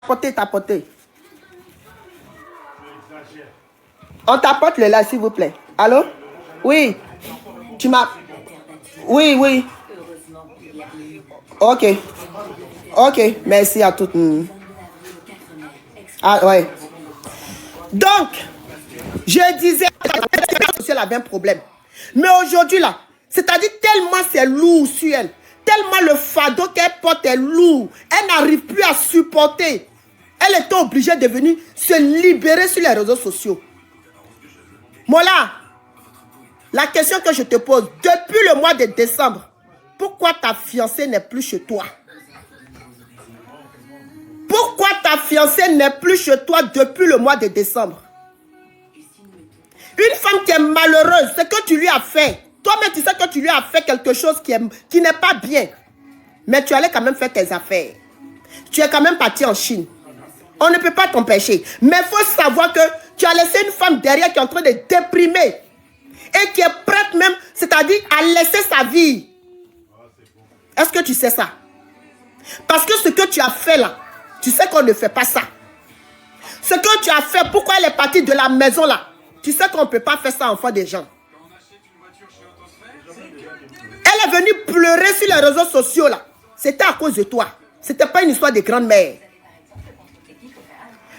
tapoter. On tapote le là, s'il vous plaît. Allô? Oui. Tu m'as... Oui, oui. Ok. Ok, merci à toutes. Ah, ouais. Donc, je disais que social avait un problème. Mais aujourd'hui, là, c'est-à-dire tellement c'est lourd sur elle, tellement le fardeau qu'elle porte est lourd, elle n'arrive plus à supporter. Elle était obligée de venir se libérer sur les réseaux sociaux. Mola, la question que je te pose, depuis le mois de décembre, pourquoi ta fiancée n'est plus chez toi? Pourquoi ta fiancée n'est plus chez toi depuis le mois de décembre? Une femme qui est malheureuse, ce que tu lui as fait, toi-même tu sais que tu lui as fait quelque chose qui n'est pas bien. Mais tu allais quand même faire tes affaires. Tu es quand même parti en Chine. On ne peut pas t'empêcher. Mais il faut savoir que tu as laissé une femme derrière qui est en train de déprimer. Et qui est prête même, c'est-à-dire à laisser sa vie. Est-ce que tu sais ça? Parce que ce que tu as fait là, tu sais qu'on ne fait pas ça. Ce que tu as fait, pourquoi elle est partie de la maison là? Tu sais qu'on ne peut pas faire ça en face des gens. Elle est venue pleurer sur les réseaux sociaux là. C'était à cause de toi. C'était pas une histoire de grand-mère.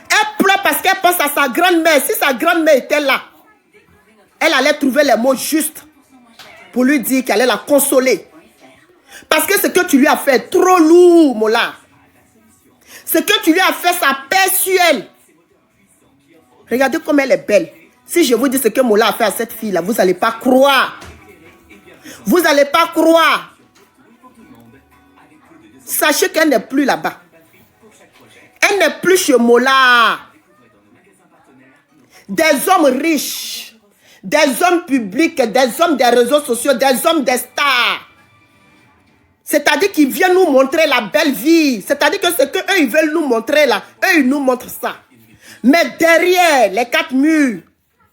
Elle pleure parce qu'elle pense à sa grand-mère. Si sa grand-mère était là, elle allait trouver les mots justes pour lui dire qu'elle allait la consoler. Parce que ce que tu lui as fait est trop lourd, Mola. Ce que tu lui as fait, ça pèse sur elle. Regardez comme elle est belle. Si je vous dis ce que Mola a fait à cette fille-là, vous n'allez pas croire. Vous n'allez pas croire. Sachez qu'elle n'est plus là-bas. Elle n'est plus chez Mola. Des hommes riches, des hommes publics, des hommes des réseaux sociaux, des hommes des stars. C'est-à-dire qu'ils viennent nous montrer la belle vie. C'est-à-dire que ce qu'eux, ils veulent nous montrer là, eux, ils nous montrent ça. Mais derrière les quatre murs,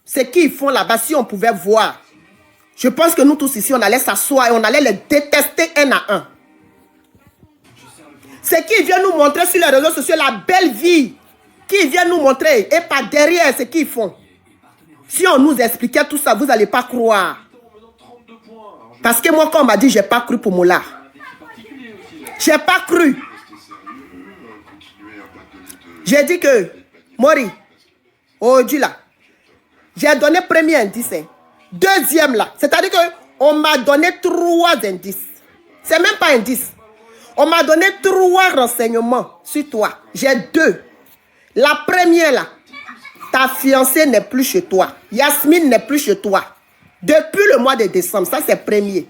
c'est qu'ils font là-bas, si on pouvait voir. Je pense que nous tous ici, on allait s'asseoir et on allait les détester un à un. C'est qu'ils viennent nous montrer sur les réseaux sociaux la belle vie. Qu'ils viennent nous montrer. Et par derrière, c'est qu'ils font. Si on nous expliquait tout ça, vous n'allez pas croire. Parce que moi, quand on m'a dit, j'ai pas cru pour Mola. J'ai pas cru. J'ai dit que, Mori, aujourd'hui là, j'ai donné premier indice. Deuxième là, c'est-à-dire qu'on m'a donné 3 indices. C'est même pas indice. On m'a donné 3 renseignements sur toi. J'ai 2. La première là, ta fiancée n'est plus chez toi. Yasmine n'est plus chez toi. Depuis le mois de décembre, ça c'est premier.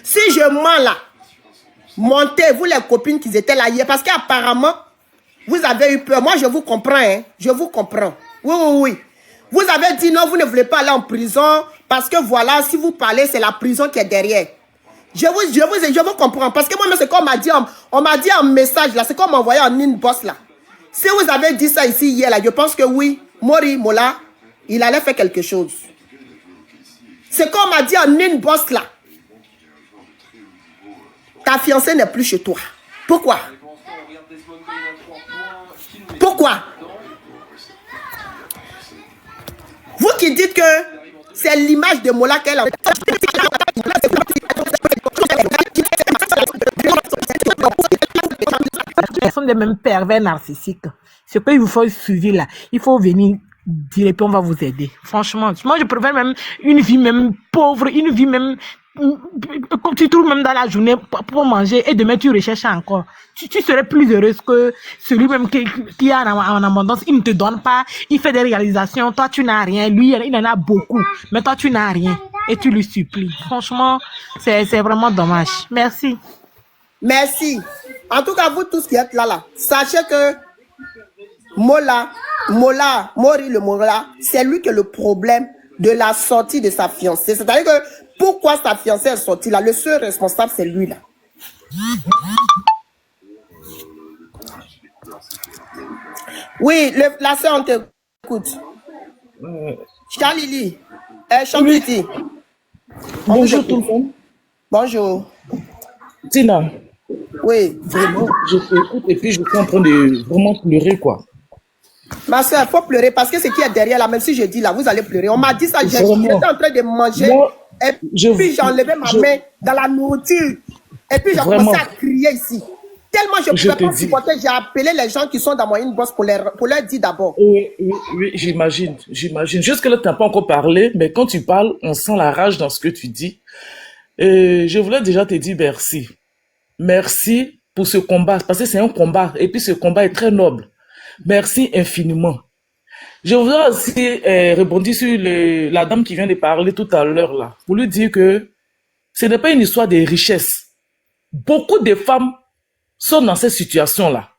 Si je mens là, montez, vous les copines qui étaient là hier, parce qu'apparemment, vous avez eu peur. Moi, je vous comprends, hein. Je vous comprends. Oui, oui, oui. Vous avez dit non, vous ne voulez pas aller en prison, parce que voilà, si vous parlez, c'est la prison qui est derrière. Je vous comprends, parce que moi, c'est comme on m'a dit en message, là, c'est comme envoyé en inbox, là. Si vous avez dit ça ici hier, là, je pense que oui, Mori, Mola, il allait faire quelque chose. C'est comme on m'a dit en inbox, là. Ta fiancée n'est plus chez toi. Pourquoi? Pourquoi? Vous qui dites que c'est l'image de Mola qu'elle a... Ce sont des mêmes pervers narcissiques. Ce qu'il vous faut suivre là, il faut venir dire et puis on va vous aider. Franchement, moi je préfère même une vie même pauvre, une vie même comme tu trouves même dans la journée pour manger et demain tu recherches encore. Tu serais plus heureuse que celui même qui a en abondance. Il ne te donne pas, il fait des réalisations, toi tu n'as rien, lui il en a beaucoup, mais toi tu n'as rien et tu lui supplies. Franchement, c'est vraiment dommage. Merci. Merci. En tout cas, vous tous qui êtes là, sachez que Mori le Mola, c'est lui qui est le problème de la sortie de sa fiancée. C'est-à-dire que pourquoi sa fiancée est sortie là, le seul responsable, c'est lui là. Oui, la sœur, on t'écoute. Charlie, Chantiti. Bonjour tout le monde. Bonjour. Tina, Oui. Vraiment, je t'écoute et puis je suis en train de vraiment pleurer, quoi. Ma soeur, il faut pleurer parce que ce qui est derrière là, même si je dis là, vous allez pleurer. On m'a dit ça, j'étais Vraiment. en train de manger Moi, et je, puis j'ai enlevé ma je, main dans la nourriture et puis j'ai commencé vraiment, à crier ici. Tellement je ne je pouvais te pas dis. supporter, j'ai appelé les gens qui sont dans mon inbox pour leur dire d'abord. Oui, oui, oui, j'imagine, j'imagine. Jusque-là, tu n'as pas encore parlé, mais quand tu parles, on sent la rage dans ce que tu dis. Et je voulais déjà te dire merci. Merci pour ce combat, parce que c'est un combat, et puis ce combat est très noble. Merci infiniment. Je voudrais aussi rebondir sur la dame qui vient de parler tout à l'heure, là, pour lui dire que ce n'est pas une histoire de richesse. Beaucoup de femmes sont dans cette situation-là.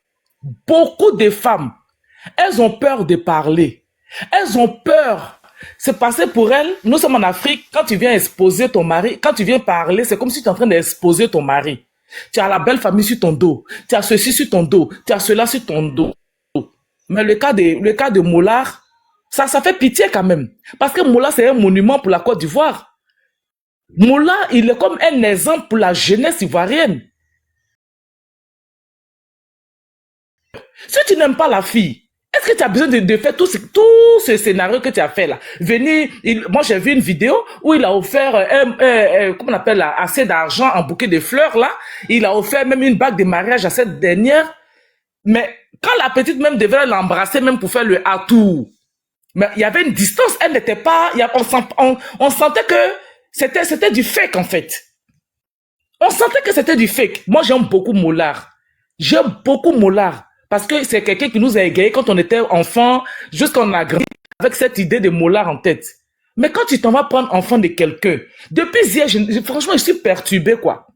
Beaucoup de femmes, elles ont peur de parler. Elles ont peur. C'est passé pour elles. Nous sommes en Afrique. Quand tu viens exposer ton mari, quand tu viens parler, c'est comme si tu es en train d'exposer ton mari. Tu as la belle famille sur ton dos. Tu as ceci sur ton dos. Tu as cela sur ton dos. Mais le cas de Moulard, ça fait pitié quand même. Parce que Moulard, c'est un monument pour la Côte d'Ivoire. Moulard, il est comme un exemple pour la jeunesse ivoirienne. Si tu n'aimes pas la fille, est-ce que tu as besoin de faire tout ce scénario que tu as fait là? Venir, moi j'ai vu une vidéo où il a offert, comment on appelle là, assez d'argent en bouquet de fleurs là. Il a offert même une bague de mariage à cette dernière. Mais quand la petite même devait l'embrasser même pour faire le atout, mais il y avait une distance, elle n'était pas, on sentait que c'était du fake en fait. On sentait que c'était du fake. Moi j'aime beaucoup Mollard. J'aime beaucoup Mollard. Parce que c'est quelqu'un qui nous a égayés quand on était enfant, jusqu'à on a grandi avec cette idée de Mollard en tête. Mais quand tu t'en vas prendre enfant de quelqu'un, depuis hier, franchement, je suis perturbé, quoi.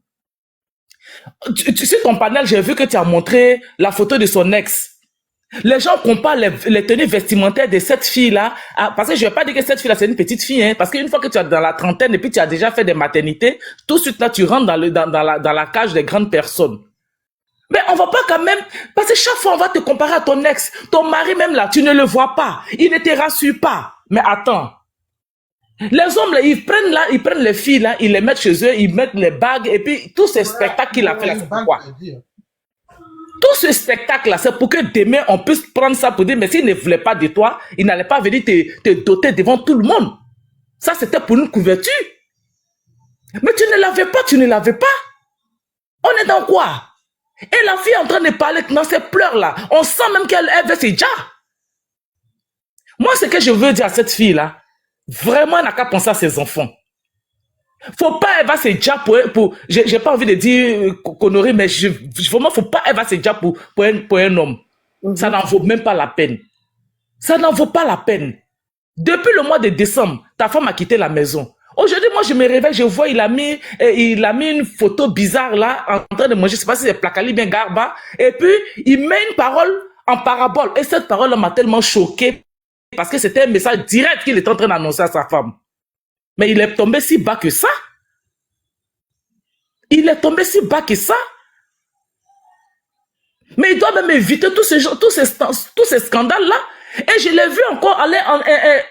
Sur ton panel, j'ai vu que tu as montré la photo de son ex. Les gens comparent les tenues vestimentaires de cette fille-là, parce que je ne vais pas dire que cette fille-là, c'est une petite fille, hein, parce qu'une fois que tu es dans la trentaine et puis tu as déjà fait des maternités, tout de suite là, tu rentres dans la cage des grandes personnes. Mais on va pas quand même, parce que chaque fois on va te comparer à ton ex, ton mari même là, tu ne le vois pas, il ne te rassure pas. Mais attends, les hommes là, ils prennent les filles là, ils les mettent chez eux, ils mettent les bagues et puis tout ce spectacle qu'il a fait là, c'est pourquoi? Tout ce spectacle là, c'est pour que demain on puisse prendre ça pour dire, mais s'il ne voulait pas de toi, il n'allait pas venir te doter devant tout le monde. Ça c'était pour une couverture. Mais tu ne l'avais pas, tu ne l'avais pas. On est dans quoi? Et la fille est en train de parler dans ses pleurs là. On sent même qu'elle veut ses déjà. Moi, ce que je veux dire à cette fille là, vraiment, elle n'a qu'à penser à ses enfants. Faut pas elle va se déjà pour j'ai pas envie de dire connerie, mais vraiment, faut pas elle va se déjà pour un homme. Ça n'en vaut même pas la peine. Ça n'en vaut pas la peine. Depuis le mois de décembre, ta femme a quitté la maison. Aujourd'hui, moi, je me réveille, je vois, il a mis une photo bizarre là, en train de manger, je sais pas si c'est Placali bien Garba, et puis, il met une parole en parabole. Et cette parole m'a tellement choqué, parce que c'était un message direct qu'il était en train d'annoncer à sa femme. Mais il est tombé si bas que ça. Il est tombé si bas que ça. Mais il doit même éviter tous ces scandales-là. Et je l'ai vu encore aller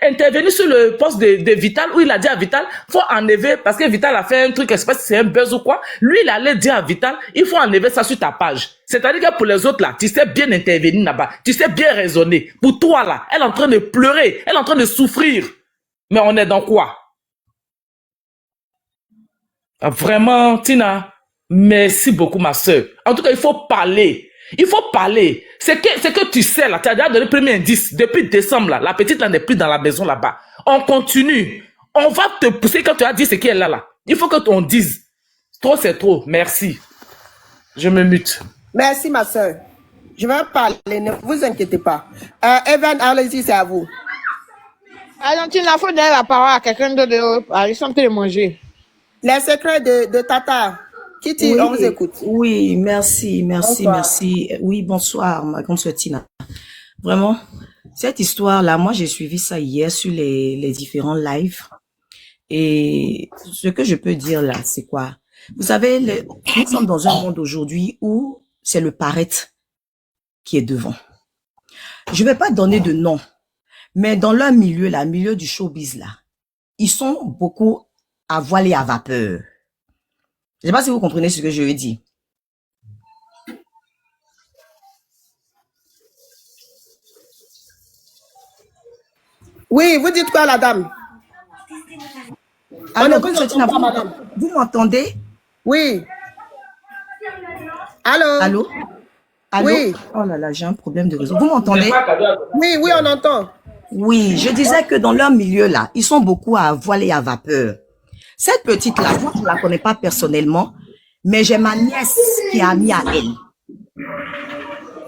intervenir sur le poste de Vital, où il a dit à Vital, faut enlever, parce que Vital a fait un truc, je sais pas si c'est un buzz ou quoi. Lui, il allait dire à Vital, il faut enlever ça sur ta page. C'est-à-dire que pour les autres là, tu sais bien intervenir là-bas, tu sais bien raisonner. Pour toi là, elle est en train de pleurer, elle est en train de souffrir. Mais on est dans quoi? Vraiment, Tina, merci beaucoup, ma soeur. En tout cas, il faut parler. Il faut parler. C'est que tu sais, là, tu as déjà donné le premier indice. Depuis décembre, là, la petite, là, n'est plus dans la maison, là-bas. On continue. On va te pousser quand tu as dit ce qu'elle est là. Il faut que on dise. Trop, c'est trop. Merci. Je me mute. Merci, ma soeur. Je vais parler, ne vous inquiétez pas. Evan, allez-y, c'est à vous. Argentine, il faut donner la parole à quelqu'un d'autre. Ils sont en train de manger. Les secrets de Tata. Kitty, on vous écoute. Oui, merci. Bonsoir. Merci. Oui, bonsoir, ma grande sœur Tina. Vraiment, cette histoire-là, moi, j'ai suivi ça hier sur les différents lives. Et ce que je peux dire là, c'est quoi? Vous savez, nous sommes dans un monde aujourd'hui où c'est le paraître qui est devant. Je vais pas donner de nom, mais dans leur milieu, là, milieu du showbiz, là, ils sont beaucoup à voile et à vapeur. Je sais pas si vous comprenez ce que je veux dire. Oui, vous dites quoi, la dame? On Alors, ne vous Consuetina, entend pas, madame. vous m'entendez? Oui. Allô? Allô? Allô? Oui. Oh là là, j'ai un problème de réseau. Vous m'entendez? Oui, oui, on entend. Oui, je disais que dans leur milieu là, ils sont beaucoup à voile et à vapeur. Cette petite là, moi je la connais pas personnellement, mais j'ai ma nièce qui a mis à elle.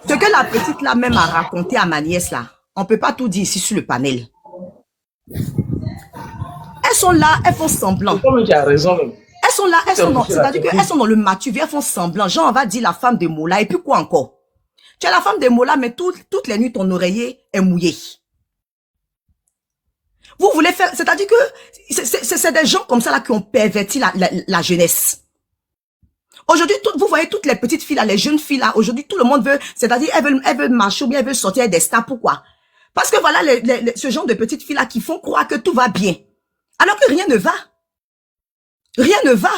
Ce que la petite là même a raconté à ma nièce là, on peut pas tout dire ici sur le panel. Elles sont là, elles font semblant. Comme tu as raison même. Elles sont là, elles C'est sont dans, officiel, c'est-à-dire qu'elles sont dans le matuvier, elles font semblant. Genre, on va dire la femme de Mola, et puis quoi encore? Tu es la femme de Mola, mais toutes les nuits, ton oreiller est mouillé. Vous voulez faire, c'est-à-dire que c'est des gens comme ça là qui ont perverti la jeunesse. Aujourd'hui, vous voyez toutes les petites filles là, les jeunes filles là, aujourd'hui, tout le monde veut, c'est-à-dire, elles veulent marcher ou bien elles veulent sortir des stars. Pourquoi? Parce que voilà, ce genre de petites filles là qui font croire que tout va bien. Alors que rien ne va. Rien ne va.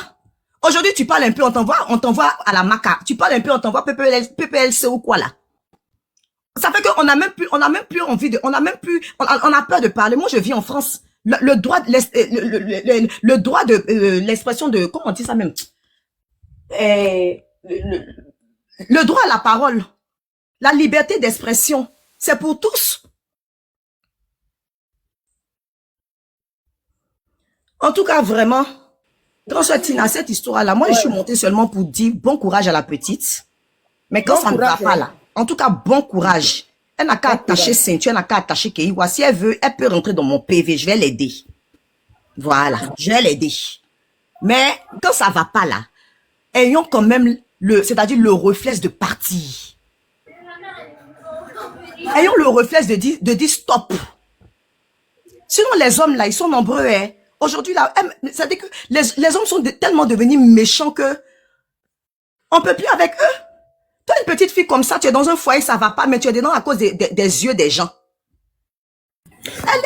Aujourd'hui, tu parles un peu, on t'envoie à la maca. Tu parles un peu, on t'envoie PPLC ou quoi là. Ça fait qu'on a même plus envie de, on a peur de parler. Moi, je vis en France. Le droit de l'expression de, comment on dit ça même? Le droit à la parole. La liberté d'expression. C'est pour tous. En tout cas, vraiment, Consuetina, cette histoire-là, moi, je suis montée seulement pour dire bon courage à la petite. Mais quand ça ne va pas là, en tout cas, bon courage. Elle n'a qu'à attacher ceinture, elle n'a qu'à attacher Keiwa. Si elle veut, elle peut rentrer dans mon PV, je vais l'aider. Voilà, je vais l'aider. Mais quand ça va pas là, ayons quand même c'est-à-dire le réflexe de partir. Ayons le réflexe de dire stop. Sinon, les hommes là, ils sont nombreux, hein. Aujourd'hui, là, c'est-à-dire que les hommes sont tellement devenus méchants que on peut plus avec eux. Toi, une petite fille comme ça, tu es dans un foyer, ça va pas, mais tu es dedans à cause des yeux des gens.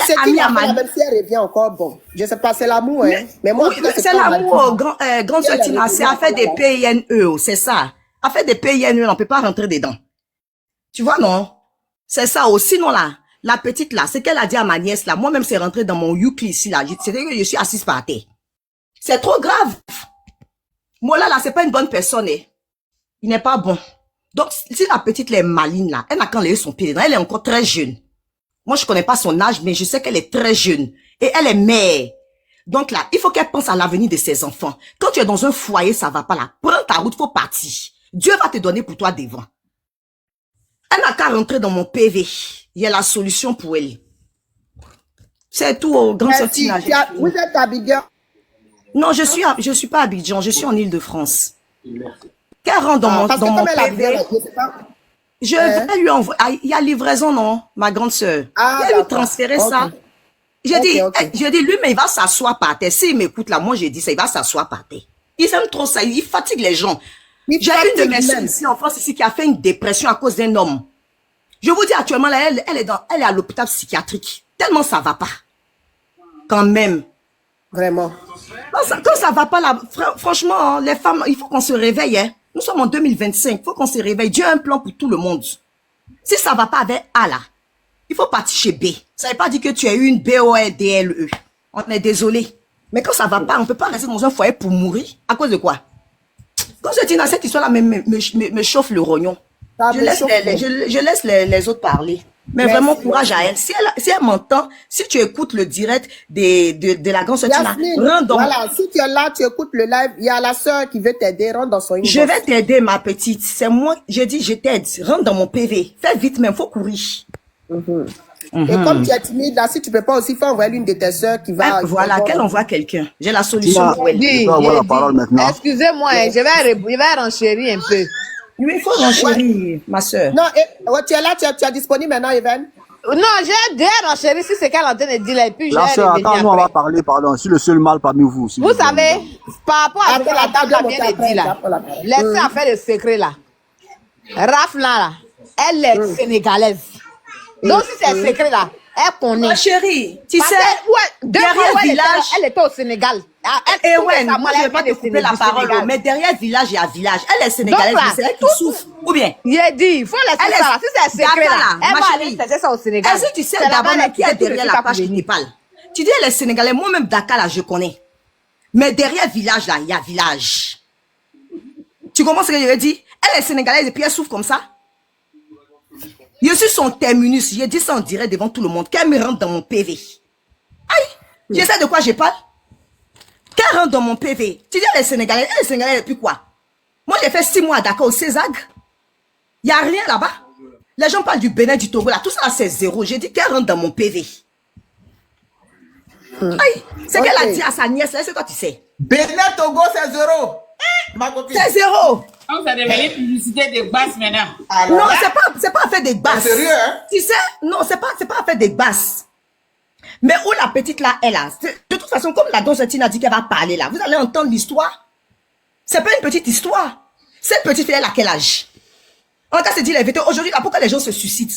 C'est qui la même si elle revient encore, bon. Je sais pas, c'est l'amour, hein. Mais moi, oui, c'est l'amour, grande Sotina, c'est affaire des PINE, c'est ça. Affaire des PINE, on peut pas rentrer dedans. Tu vois, non? C'est ça aussi, sinon là. La petite là, c'est qu'elle a dit à ma nièce là, moi-même c'est rentré dans mon Yukli ici là, c'est-à-dire que je suis assise par terre. C'est trop grave. Moi là, c'est pas une bonne personne, hein. Il n'est pas bon. Donc, si la petite est maligne là, elle n'a qu'à lever son pied dedans, elle est encore très jeune. Moi je connais pas son âge, mais je sais qu'elle est très jeune. Et elle est mère. Donc là, il faut qu'elle pense à l'avenir de ses enfants. Quand tu es dans un foyer, ça va pas là. Prends ta route, faut partir. Dieu va te donner pour toi devant. Elle n'a qu'à rentrer dans mon PV. Il y a la solution pour elle. C'est tout, au grand Sotina. Vous êtes à Abidjan? Non, je suis pas à Abidjan, je suis en Île-de-France. Qu'elle rentre dans mon PV. Je vais lui envoyer. Il y a livraison, non, ma grande sœur. Je vais lui transférer ça. J'ai dit, lui, mais il va s'asseoir par terre. S'il m'écoute là, moi j'ai dit ça, il va s'asseoir par terre. Ils aiment trop ça, il fatigue les gens. J'ai une de mes soeurs ici en France ici qui a fait une dépression à cause d'un homme. Je vous dis actuellement, là, elle est à l'hôpital psychiatrique. Tellement ça va pas. Quand même. Vraiment. Quand ça va pas là, franchement, les femmes, il faut qu'on se réveille, hein. Nous sommes en 2025, il faut qu'on se réveille. Dieu a un plan pour tout le monde. Si ça va pas avec A là, il faut partir chez B. Ça veut pas dire que tu as eu une BORDLE. On est désolé. Mais quand ça va pas, on peut pas rester dans un foyer pour mourir. À cause de quoi? Quand je dis dans cette histoire-là, me chauffe le rognon. Je laisse les autres parler. Mais merci, vraiment, courage à elle. Si elle m'entend, si tu écoutes le direct de la grande Sotina, rentre dans... Voilà, si tu es là, tu écoutes le live, il y a la sœur qui veut t'aider, rentre dans son inbox. Je vais t'aider, ma petite. C'est moi, j'ai dit, je t'aide. Rentre dans mon PV. Fais vite même, faut courir. Et comme tu es timide, là, si tu peux pas aussi faire envoyer l'une de tes sœurs qui va... Voilà, qu'elle envoie quelqu'un. J'ai la solution pour elle. Excusez-moi, je vais renchérir un peu. Oui, il faut renchérir, ma soeur. Non, tu es là, tu es disponible maintenant, Even? Non, j'ai déjà renchéri si c'est qu'elle est en train de dire là. Et puis la soeur, attends, nous on va parler, pardon. Je suis le seul mâle parmi vous. Vous savez, par rapport à ce que la table a bien dit là, laissez affaire de secret là. Raf là, elle est sénégalaise. Donc si c'est secret là, Elle connaît. Ma chérie, tu Parce sais, que, ouais, deux derrière fois où village... elle était au Sénégal. Et Tout ouais, récemment, moi je elle vais pas vient te de couper la du parole, Sénégal. mais derrière village, il y a village. Elle est sénégalaise, Donc là, mais c'est elle qui tout- souffre. Ou bien? J'ai dit, il faut laisser Elle est- ça là. Si c'est secret D'accord, là, là, elle ma va aller chérie. chercher ça au Sénégal. Est-ce que tu sais C'est là-bas, d'abord elle même qui est tout de derrière suite la à page qui venir. te parle? Tu dis elle est sénégalais, moi-même Dakar là, je connais. Mais derrière village là, il y a village. Tu comprends ce que je veux dire? Elle est sénégalaise et puis elle souffre comme ça. Je suis son terminus, j'ai dit ça en direct devant tout le monde, qu'elle me rentre dans mon PV. Aïe, je sais de quoi je parle. Qu'elle rentre dans mon PV. Tu dis elle est sénégalaise depuis quoi? Moi j'ai fait 6 mois à Dakar au Césag. Il n'y a rien là-bas. Les gens parlent du Bénin, du Togo là, tout ça là, c'est zéro. J'ai dit qu'elle rentre dans mon PV. Aïe, c'est qu'elle a dit à sa nièce, c'est quoi tu sais? Bénin, Togo, c'est 0. Ma copine. C'est zéro. Donc, ça devient publicité de base maintenant. Alors Non, là, c'est pas affaire des basses. C'est sérieux, hein? Tu sais, non, c'est pas affaire des basses. Mais où la petite là, elle a. De toute façon, comme la Tina a dit qu'elle va parler là, vous allez entendre l'histoire. C'est pas une petite histoire. Cette petite fille, elle a quel âge? On va se dire la vérité. Aujourd'hui, là, pourquoi les gens se suicident?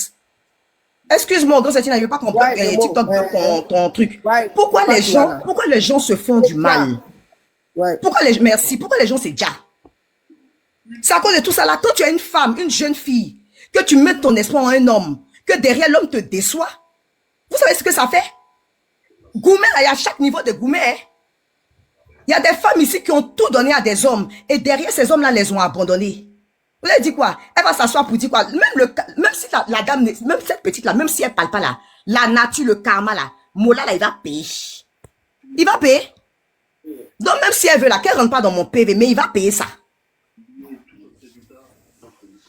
Excuse-moi, Tina, je ne veux pas comprendre Ouais, bon, TikTok ouais, ton truc. ouais, pourquoi c'est les pas gens, clair. pourquoi les gens se font du mal? Ouais. Merci. Pourquoi les gens c'est déjà? C'est à cause de tout ça là. Quand tu as une femme, une jeune fille, que tu mets ton espoir en un homme, que derrière l'homme te déçoit, vous savez ce que ça fait? Gourmet, là, il y a chaque niveau de gourmet. Hein. Il y a des femmes ici qui ont tout donné à des hommes et derrière ces hommes-là les ont abandonnés. Vous avez dit quoi? Elle va s'asseoir pour dire quoi? Même si la dame, même cette petite-là, même si elle parle pas là, la nature, le karma là, Mola là, il va payer. Il va payer. Donc même si elle veut là, qu'elle rentre pas dans mon PV, mais il va payer ça.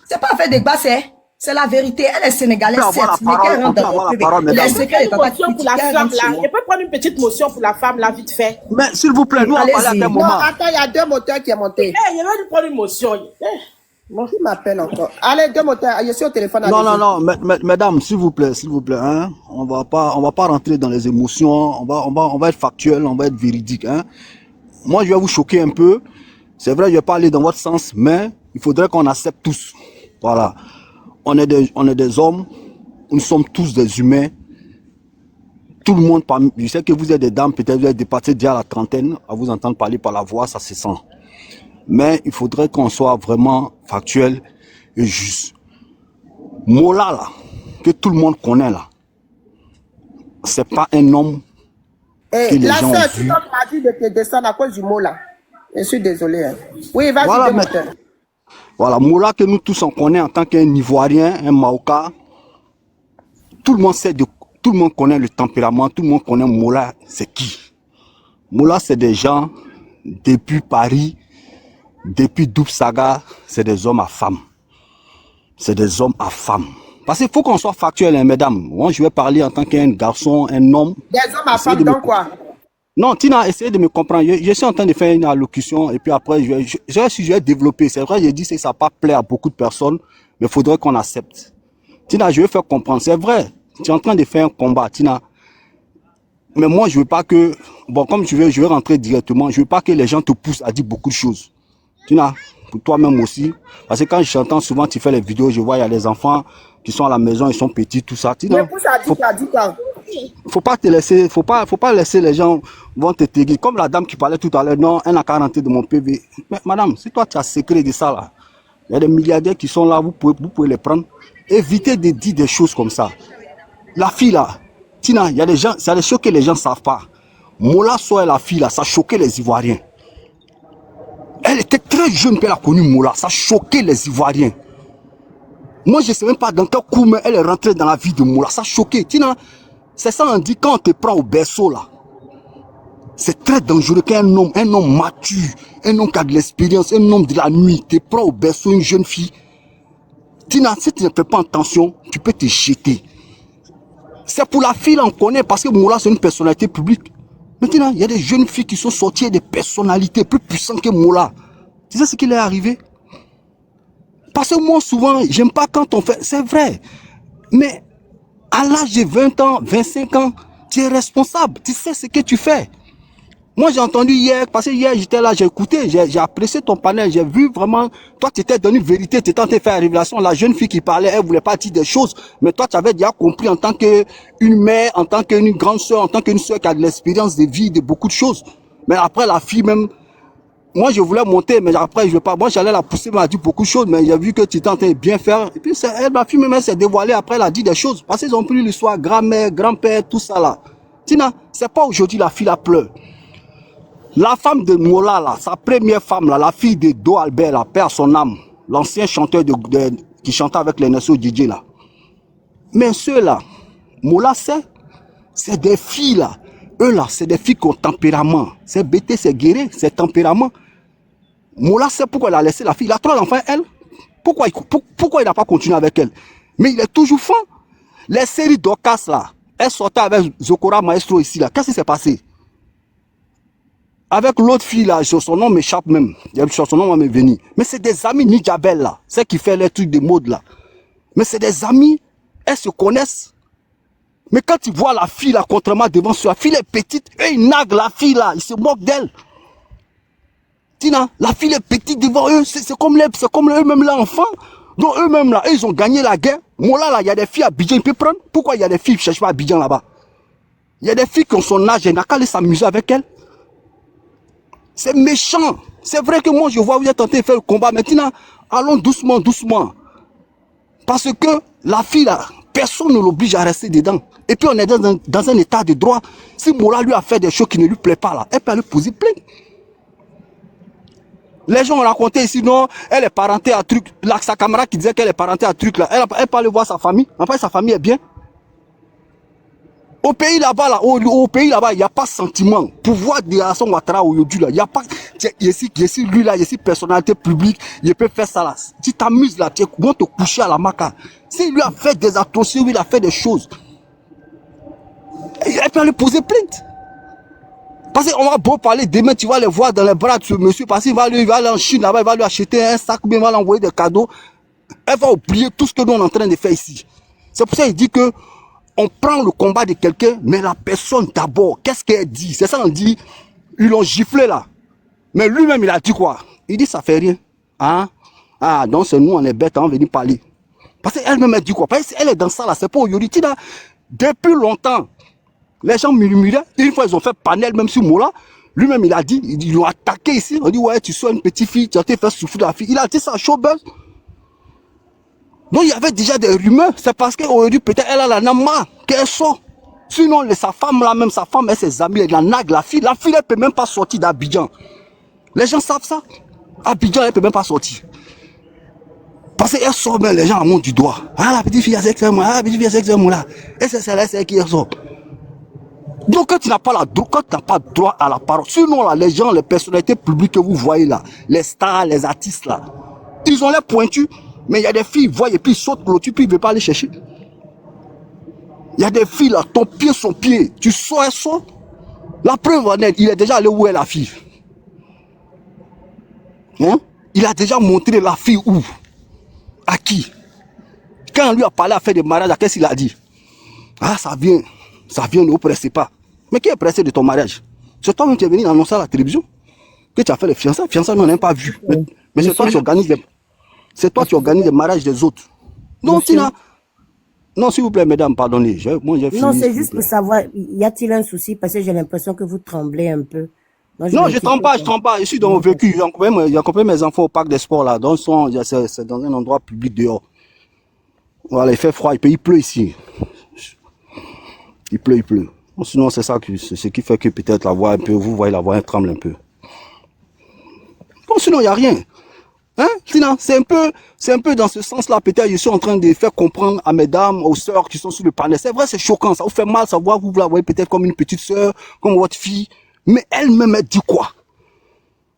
C'est pas fait des bas, c'est la vérité. Elle est sénégalaise, On peut avoir certes, la mais parole, qu'elle on rentre peut dans mon avoir la PV. parole, mesdames. Les secrets de Une papa motion pour la qu'elle femme rentre là. chez Je moi. peux prendre une petite motion pour la femme là, vite fait. Mais s'il vous plaît, nous on va parler à Allez-y. quel Non, moment? attends, il y a 2 moteurs qui est monté. Eh, je vais lui prendre une motion. Qui m'appelle encore? Allez, 2 moteurs. Je suis au téléphone. Non, allez-y. non, non, mesdames, s'il vous plaît, hein, on va pas rentrer dans les émotions, on va être factuel, on va être véridique, hein. Moi, je vais vous choquer un peu. C'est vrai, je vais pas aller dans votre sens, mais il faudrait qu'on accepte tous. Voilà. On est des hommes, nous sommes tous des humains. Tout le monde, je sais que vous êtes des dames, peut-être vous êtes dépassées déjà à la trentaine, à vous entendre parler par la voix, ça se sent. Mais il faudrait qu'on soit vraiment factuel et juste. Mola là, que tout le monde connaît là, c'est pas un homme Eh, que les la gens ont soeur, tu vu. m'as dit de te descendre à cause du mot là. Je suis désolé. Hein. Oui, vas-y, Voilà, 2 mais- moteurs. Voilà, Mola que nous tous on connaît en tant qu'un Ivoirien, un Maoka. Tout le monde connaît le tempérament, tout le monde connaît Mola, c'est qui? Mola, c'est des gens, depuis Paris, depuis Double Saga, c'est des hommes à femmes. C'est des hommes à femmes. Parce qu'il faut qu'on soit factuel, hein, mesdames. Moi, je vais parler en tant qu'un garçon, un homme. Des hommes à Essayez femmes, de me donc quoi? Non, Tina, essayez de me comprendre. Je suis en train de faire une allocution et puis après, je vais développer. C'est vrai, j'ai dit que ça va pas plaire à beaucoup de personnes, mais il faudrait qu'on accepte. Tina, je vais faire comprendre. C'est vrai, tu es en train de faire un combat, Tina. Mais moi, je veux pas que... Bon, comme je vais rentrer directement. Je veux pas que les gens te poussent à dire beaucoup de choses. Tina, pour toi-même aussi. Parce que quand j'entends souvent, tu fais les vidéos, je vois, il y a les enfants qui sont à la maison, ils sont petits, tout ça. Tina, Mais pour ça, dit quoi? faut pas te laisser, faut pas laisser les gens vont te téguer. Comme la dame qui parlait tout à l'heure, non, elle n'a qu'à rentrer de mon PV. Mais madame, si toi tu as secret de ça là, il y a des milliardaires qui sont là, vous pouvez les prendre. Évitez de dire des choses comme ça. La fille là, Tina, il y a des gens, c'est des choses que les gens savent pas. Mola Sow et la fille là, ça choquait les Ivoiriens. Elle était très jeune qu'elle a connu Mola, ça choquait les Ivoiriens. Moi je sais même pas dans quel coup, mais elle est rentrée dans la vie de Mola, ça choquait. Tina, c'est ça on dit quand on te prend au berceau là. C'est très dangereux qu'un homme mature, un homme qui a de l'expérience, un homme de la nuit, te prend au berceau une jeune fille. Tina, si tu ne fais pas attention, tu peux te jeter. C'est pour la fille, là, on connaît, parce que Mola, c'est une personnalité publique. Maintenant, il y a des jeunes filles qui sont sorties des personnalités plus puissantes que Mola. Tu sais ce qui lui est arrivé? Parce que moi, souvent, j'aime pas quand on fait... C'est vrai. Mais à l'âge de 20 ans, 25 ans, tu es responsable. Tu sais ce que tu fais. Moi, j'ai entendu hier, parce que hier, j'étais là, j'ai écouté, j'ai apprécié ton panel, j'ai vu vraiment, toi, tu étais donné une vérité, tu étais en train de faire la révélation. La jeune fille qui parlait, elle voulait pas dire des choses, mais toi, tu avais déjà compris en tant qu'une mère, en tant qu'une grande sœur, en tant qu'une sœur qui a de l'expérience de vie, de beaucoup de choses. Mais après, la fille même, moi, je voulais monter, mais après, je veux pas, moi, j'allais la pousser, mais elle a dit beaucoup de choses, mais j'ai vu que tu étais en train de bien faire. Et puis, elle, ma fille même, elle s'est dévoilée, après, elle a dit des choses, parce qu'ils ont pris l'histoire, grand-mère, grand-père, tout ça là. Tina, c'est pas aujourd'hui la fille la pleure. La femme de Mola, là, sa première femme, là, la fille de Do Albert, là, perd son âme, l'ancien chanteur qui chantait avec les Nassau DJ, là. Mais ceux-là, Mola, c'est des filles, là. Eux, là, c'est des filles qui ont tempérament. C'est bêté, c'est guéri, c'est tempérament. Mola sait pourquoi il a laissé la fille. Il a 3 enfants, elle. Pourquoi il n'a pas continué avec elle? Mais il est toujours fin. Les séries d'Ocas, là, elle sortait avec Zokora Maestro ici, là. Qu'est-ce qui s'est passé? Avec l'autre fille là, son nom m'échappe même. Son nom va me venir. Mais c'est des amis Nijabel là. C'est qui fait les trucs de mode là. Mais c'est des amis. Elles se connaissent. Mais quand tu vois la fille là, contrairement devant sur la fille est petite, eux ils naguent la fille là. Ils se moquent d'elle. Tina, la fille est petite devant eux. C'est comme eux-mêmes là, enfants. Donc eux-mêmes là, ils ont gagné la guerre. Moi là, il y a des filles à Abidjan, ils peuvent prendre. Pourquoi il y a des filles qui ne cherchent pas à Abidjan là-bas? Il y a des filles qui ont son âge, il n'a qu'à aller s'amuser avec elles. C'est méchant. C'est vrai que moi, je vois, vous êtes tenté de faire le combat. Maintenant, allons doucement, doucement. Parce que la fille, là, personne ne l'oblige à rester dedans. Et puis, on est dans un état de droit. Si Mola lui a fait des choses qui ne lui plaisent pas, là, elle peut aller poser plainte. Les gens ont raconté ici, non, elle est parentée à truc. Là, sa camarade qui disait qu'elle est parentée à truc, là, elle peut aller voir sa famille. Après, sa famille est bien. Au pays là-bas, là, au pays là-bas, il n'y a pas sentiment. Pouvoir de Alassane Ouattara aujourd'hui, là, il n'y a pas. Ici, lui là, ici, personnalité publique, il peut faire ça là. Tu t'amuses là, tu vas te coucher à la maca. S'il lui a fait des atrocités, il a fait des choses, elle peut aller poser plainte. Parce qu'on va beau parler, demain tu vas les voir dans les bras de ce monsieur, parce qu'il va aller en Chine là-bas, il va lui acheter un sac, ou bien il va lui envoyer des cadeaux. Elle va oublier tout ce que nous on est en train de faire ici. C'est pour ça qu'il dit que on prend le combat de quelqu'un, mais la personne d'abord, qu'est-ce qu'elle dit? C'est ça on dit, ils l'ont giflé là. Mais lui-même, il a dit quoi? Il dit, ça fait rien. Hein? Ah, donc c'est nous, on est bêtes, on venir parler. Parce qu'elle-même, elle dit quoi? Parce qu'elle est dans ça là, c'est pas aujourd'hui. Depuis longtemps, les gens murmuraient. Une fois, ils ont fait panel même sur Mola. Lui-même, il a dit, ils l'ont attaqué ici. On dit, ouais, tu sois une petite fille, tu as été fait souffrir la fille. Il a dit ça à Showbuzz. Donc il y avait déjà des rumeurs, c'est parce qu'aujourd'hui peut-être elle a la nama, qu'elle sort. Sinon sa femme là, même sa femme et ses amis, elle la nague la fille elle peut même pas sortir d'Abidjan. Les gens savent ça. Abidjan elle peut même pas sortir. Parce qu'elle sort même les gens à montent du doigt. Ah la petite fille a sexe moi, ah la petite fille a sexe moi là. Et c'est celle qui sort. Donc quand tu n'as pas droit à la parole, sinon là les gens, les personnalités publiques que vous voyez là, les stars, les artistes là, ils ont l'air pointus. Mais il y a des filles, ils voient et puis ils sautent clôture, puis ils ne veulent pas aller chercher. Il y a des filles là, ton pied, son pied, tu sors, elle sort. La preuve en est, il est déjà allé où est la fille. Hein? Il a déjà montré la fille où? À qui? Quand on lui a parlé à faire des mariages, qu'est-ce qu'il a dit? Ah, ça vient, ne vous pressez pas. Mais qui est pressé de ton mariage? C'est toi-même qui es venu annoncer à la télévision que tu as fait les fiançailles. Fiançailles, on n'a pas vu. Mais c'est toi qui organise les... C'est toi qui organise les mariages des autres. Non, Tina. Non, s'il vous plaît, mesdames, pardonnez. Moi, j'ai fini. Non, c'est juste pour savoir, y a-t-il un souci? Parce que j'ai l'impression que vous tremblez un peu. Non, je tremble pas. Je suis dans mon vécu. J'ai accompagné mes enfants au parc des sports, là. C'est dans un endroit public dehors. Voilà, il fait froid. Il pleut ici. Il pleut. Bon, sinon, c'est ça c'est ce qui fait que peut-être la voix un peu, vous voyez la voix, elle tremble un peu. Bon, sinon, il n'y a rien. Hein, Tina, c'est un peu dans ce sens-là, peut-être je suis en train de faire comprendre à mesdames, aux sœurs qui sont sur le panel. C'est vrai, c'est choquant, ça vous fait mal, savoir, vous la voyez peut-être comme une petite sœur, comme votre fille, mais elle-même, elle dit quoi?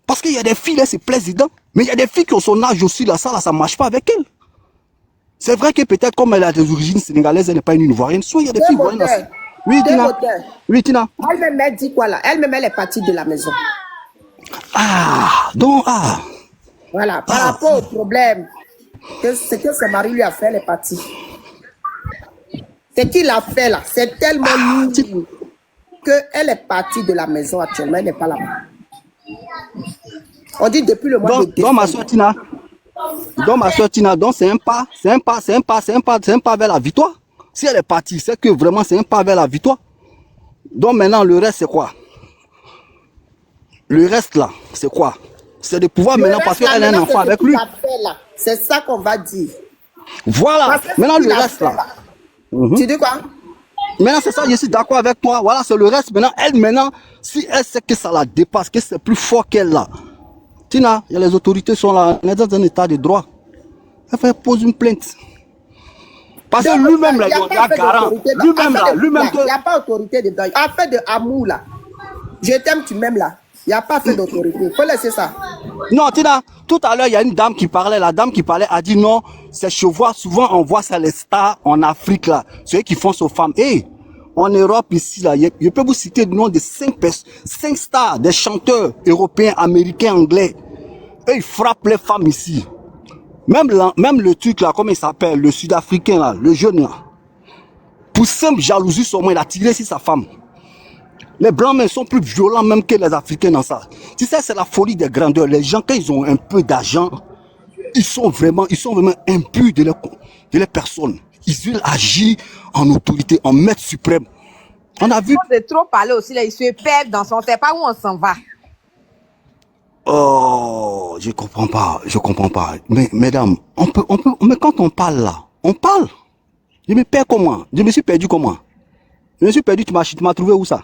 Parce qu'il y a des filles, là, c'est plaisent dedans, mais il y a des filles qui ont son âge aussi, là, ça marche pas avec elle. C'est vrai que peut-être comme elle a des origines sénégalaises, elle n'est pas une Ivoirienne, soit il y a des filles ivoiriennes. Oui, Tina. Oui, Tina. Elle-même, elle dit quoi là? Elle-même, elle est partie de la maison. Ah, donc, Voilà, par rapport au problème, ce que son mari lui a fait, elle est partie. Ce qu'il a fait là, c'est tellement nul. qu'elle est partie de la maison actuellement, elle n'est pas là-bas. On dit depuis le mois de décembre. Donc, ma soeur Tina, donc c'est un pas vers la victoire. Si elle est partie, c'est que vraiment c'est un pas vers la victoire. Donc maintenant, le reste, c'est quoi? Le reste là, c'est quoi? C'est de pouvoir maintenant, parce qu'elle a un enfant avec lui. C'est ça qu'on va dire. Voilà, maintenant le reste là. Tu dis quoi? Maintenant, c'est ça, je suis d'accord avec toi. Voilà, c'est le reste. Maintenant, si elle sait que ça la dépasse, que c'est plus fort qu'elle là. Tina, les autorités sont là, on est dans un état de droit. Elle fait poser une plainte. Parce que lui-même là, il y a garant. Lui-même. Il n'y a pas d'autorité dedans. Affaire de amour là. Je t'aime, tu m'aimes là. Il n'y a pas fait d'autorité. Il faut laisser ça. Non, Tina, tout à l'heure, il y a une dame qui parlait. La dame qui parlait a dit non, c'est souvent on voit ça les stars en Afrique là. Ceux qui font aux femmes. Et en Europe ici là, je peux vous citer le nom de 5 stars, des chanteurs européens, américains, anglais. Eux, ils frappent les femmes ici. Même le truc là, comment il s'appelle, le sud-africain là, le jeune là. Pour simple jalousie seulement, il a tiré sur sa femme. Les blancs même sont plus violents même que les Africains dans ça. Tu sais, c'est la folie des grandeurs. Les gens, quand ils ont un peu d'argent, ils sont vraiment impurs de leurs personnes. Ils agissent en autorité, en maître suprême. On a vu. C'est trop parler aussi, là, ils se perdent dans son terre, pas où on s'en va. Oh, je comprends pas. Mais, mesdames, mais quand on parle là, on parle. Je me perds comment? Je me suis perdu comment? Je me suis perdu, tu m'as trouvé où ça?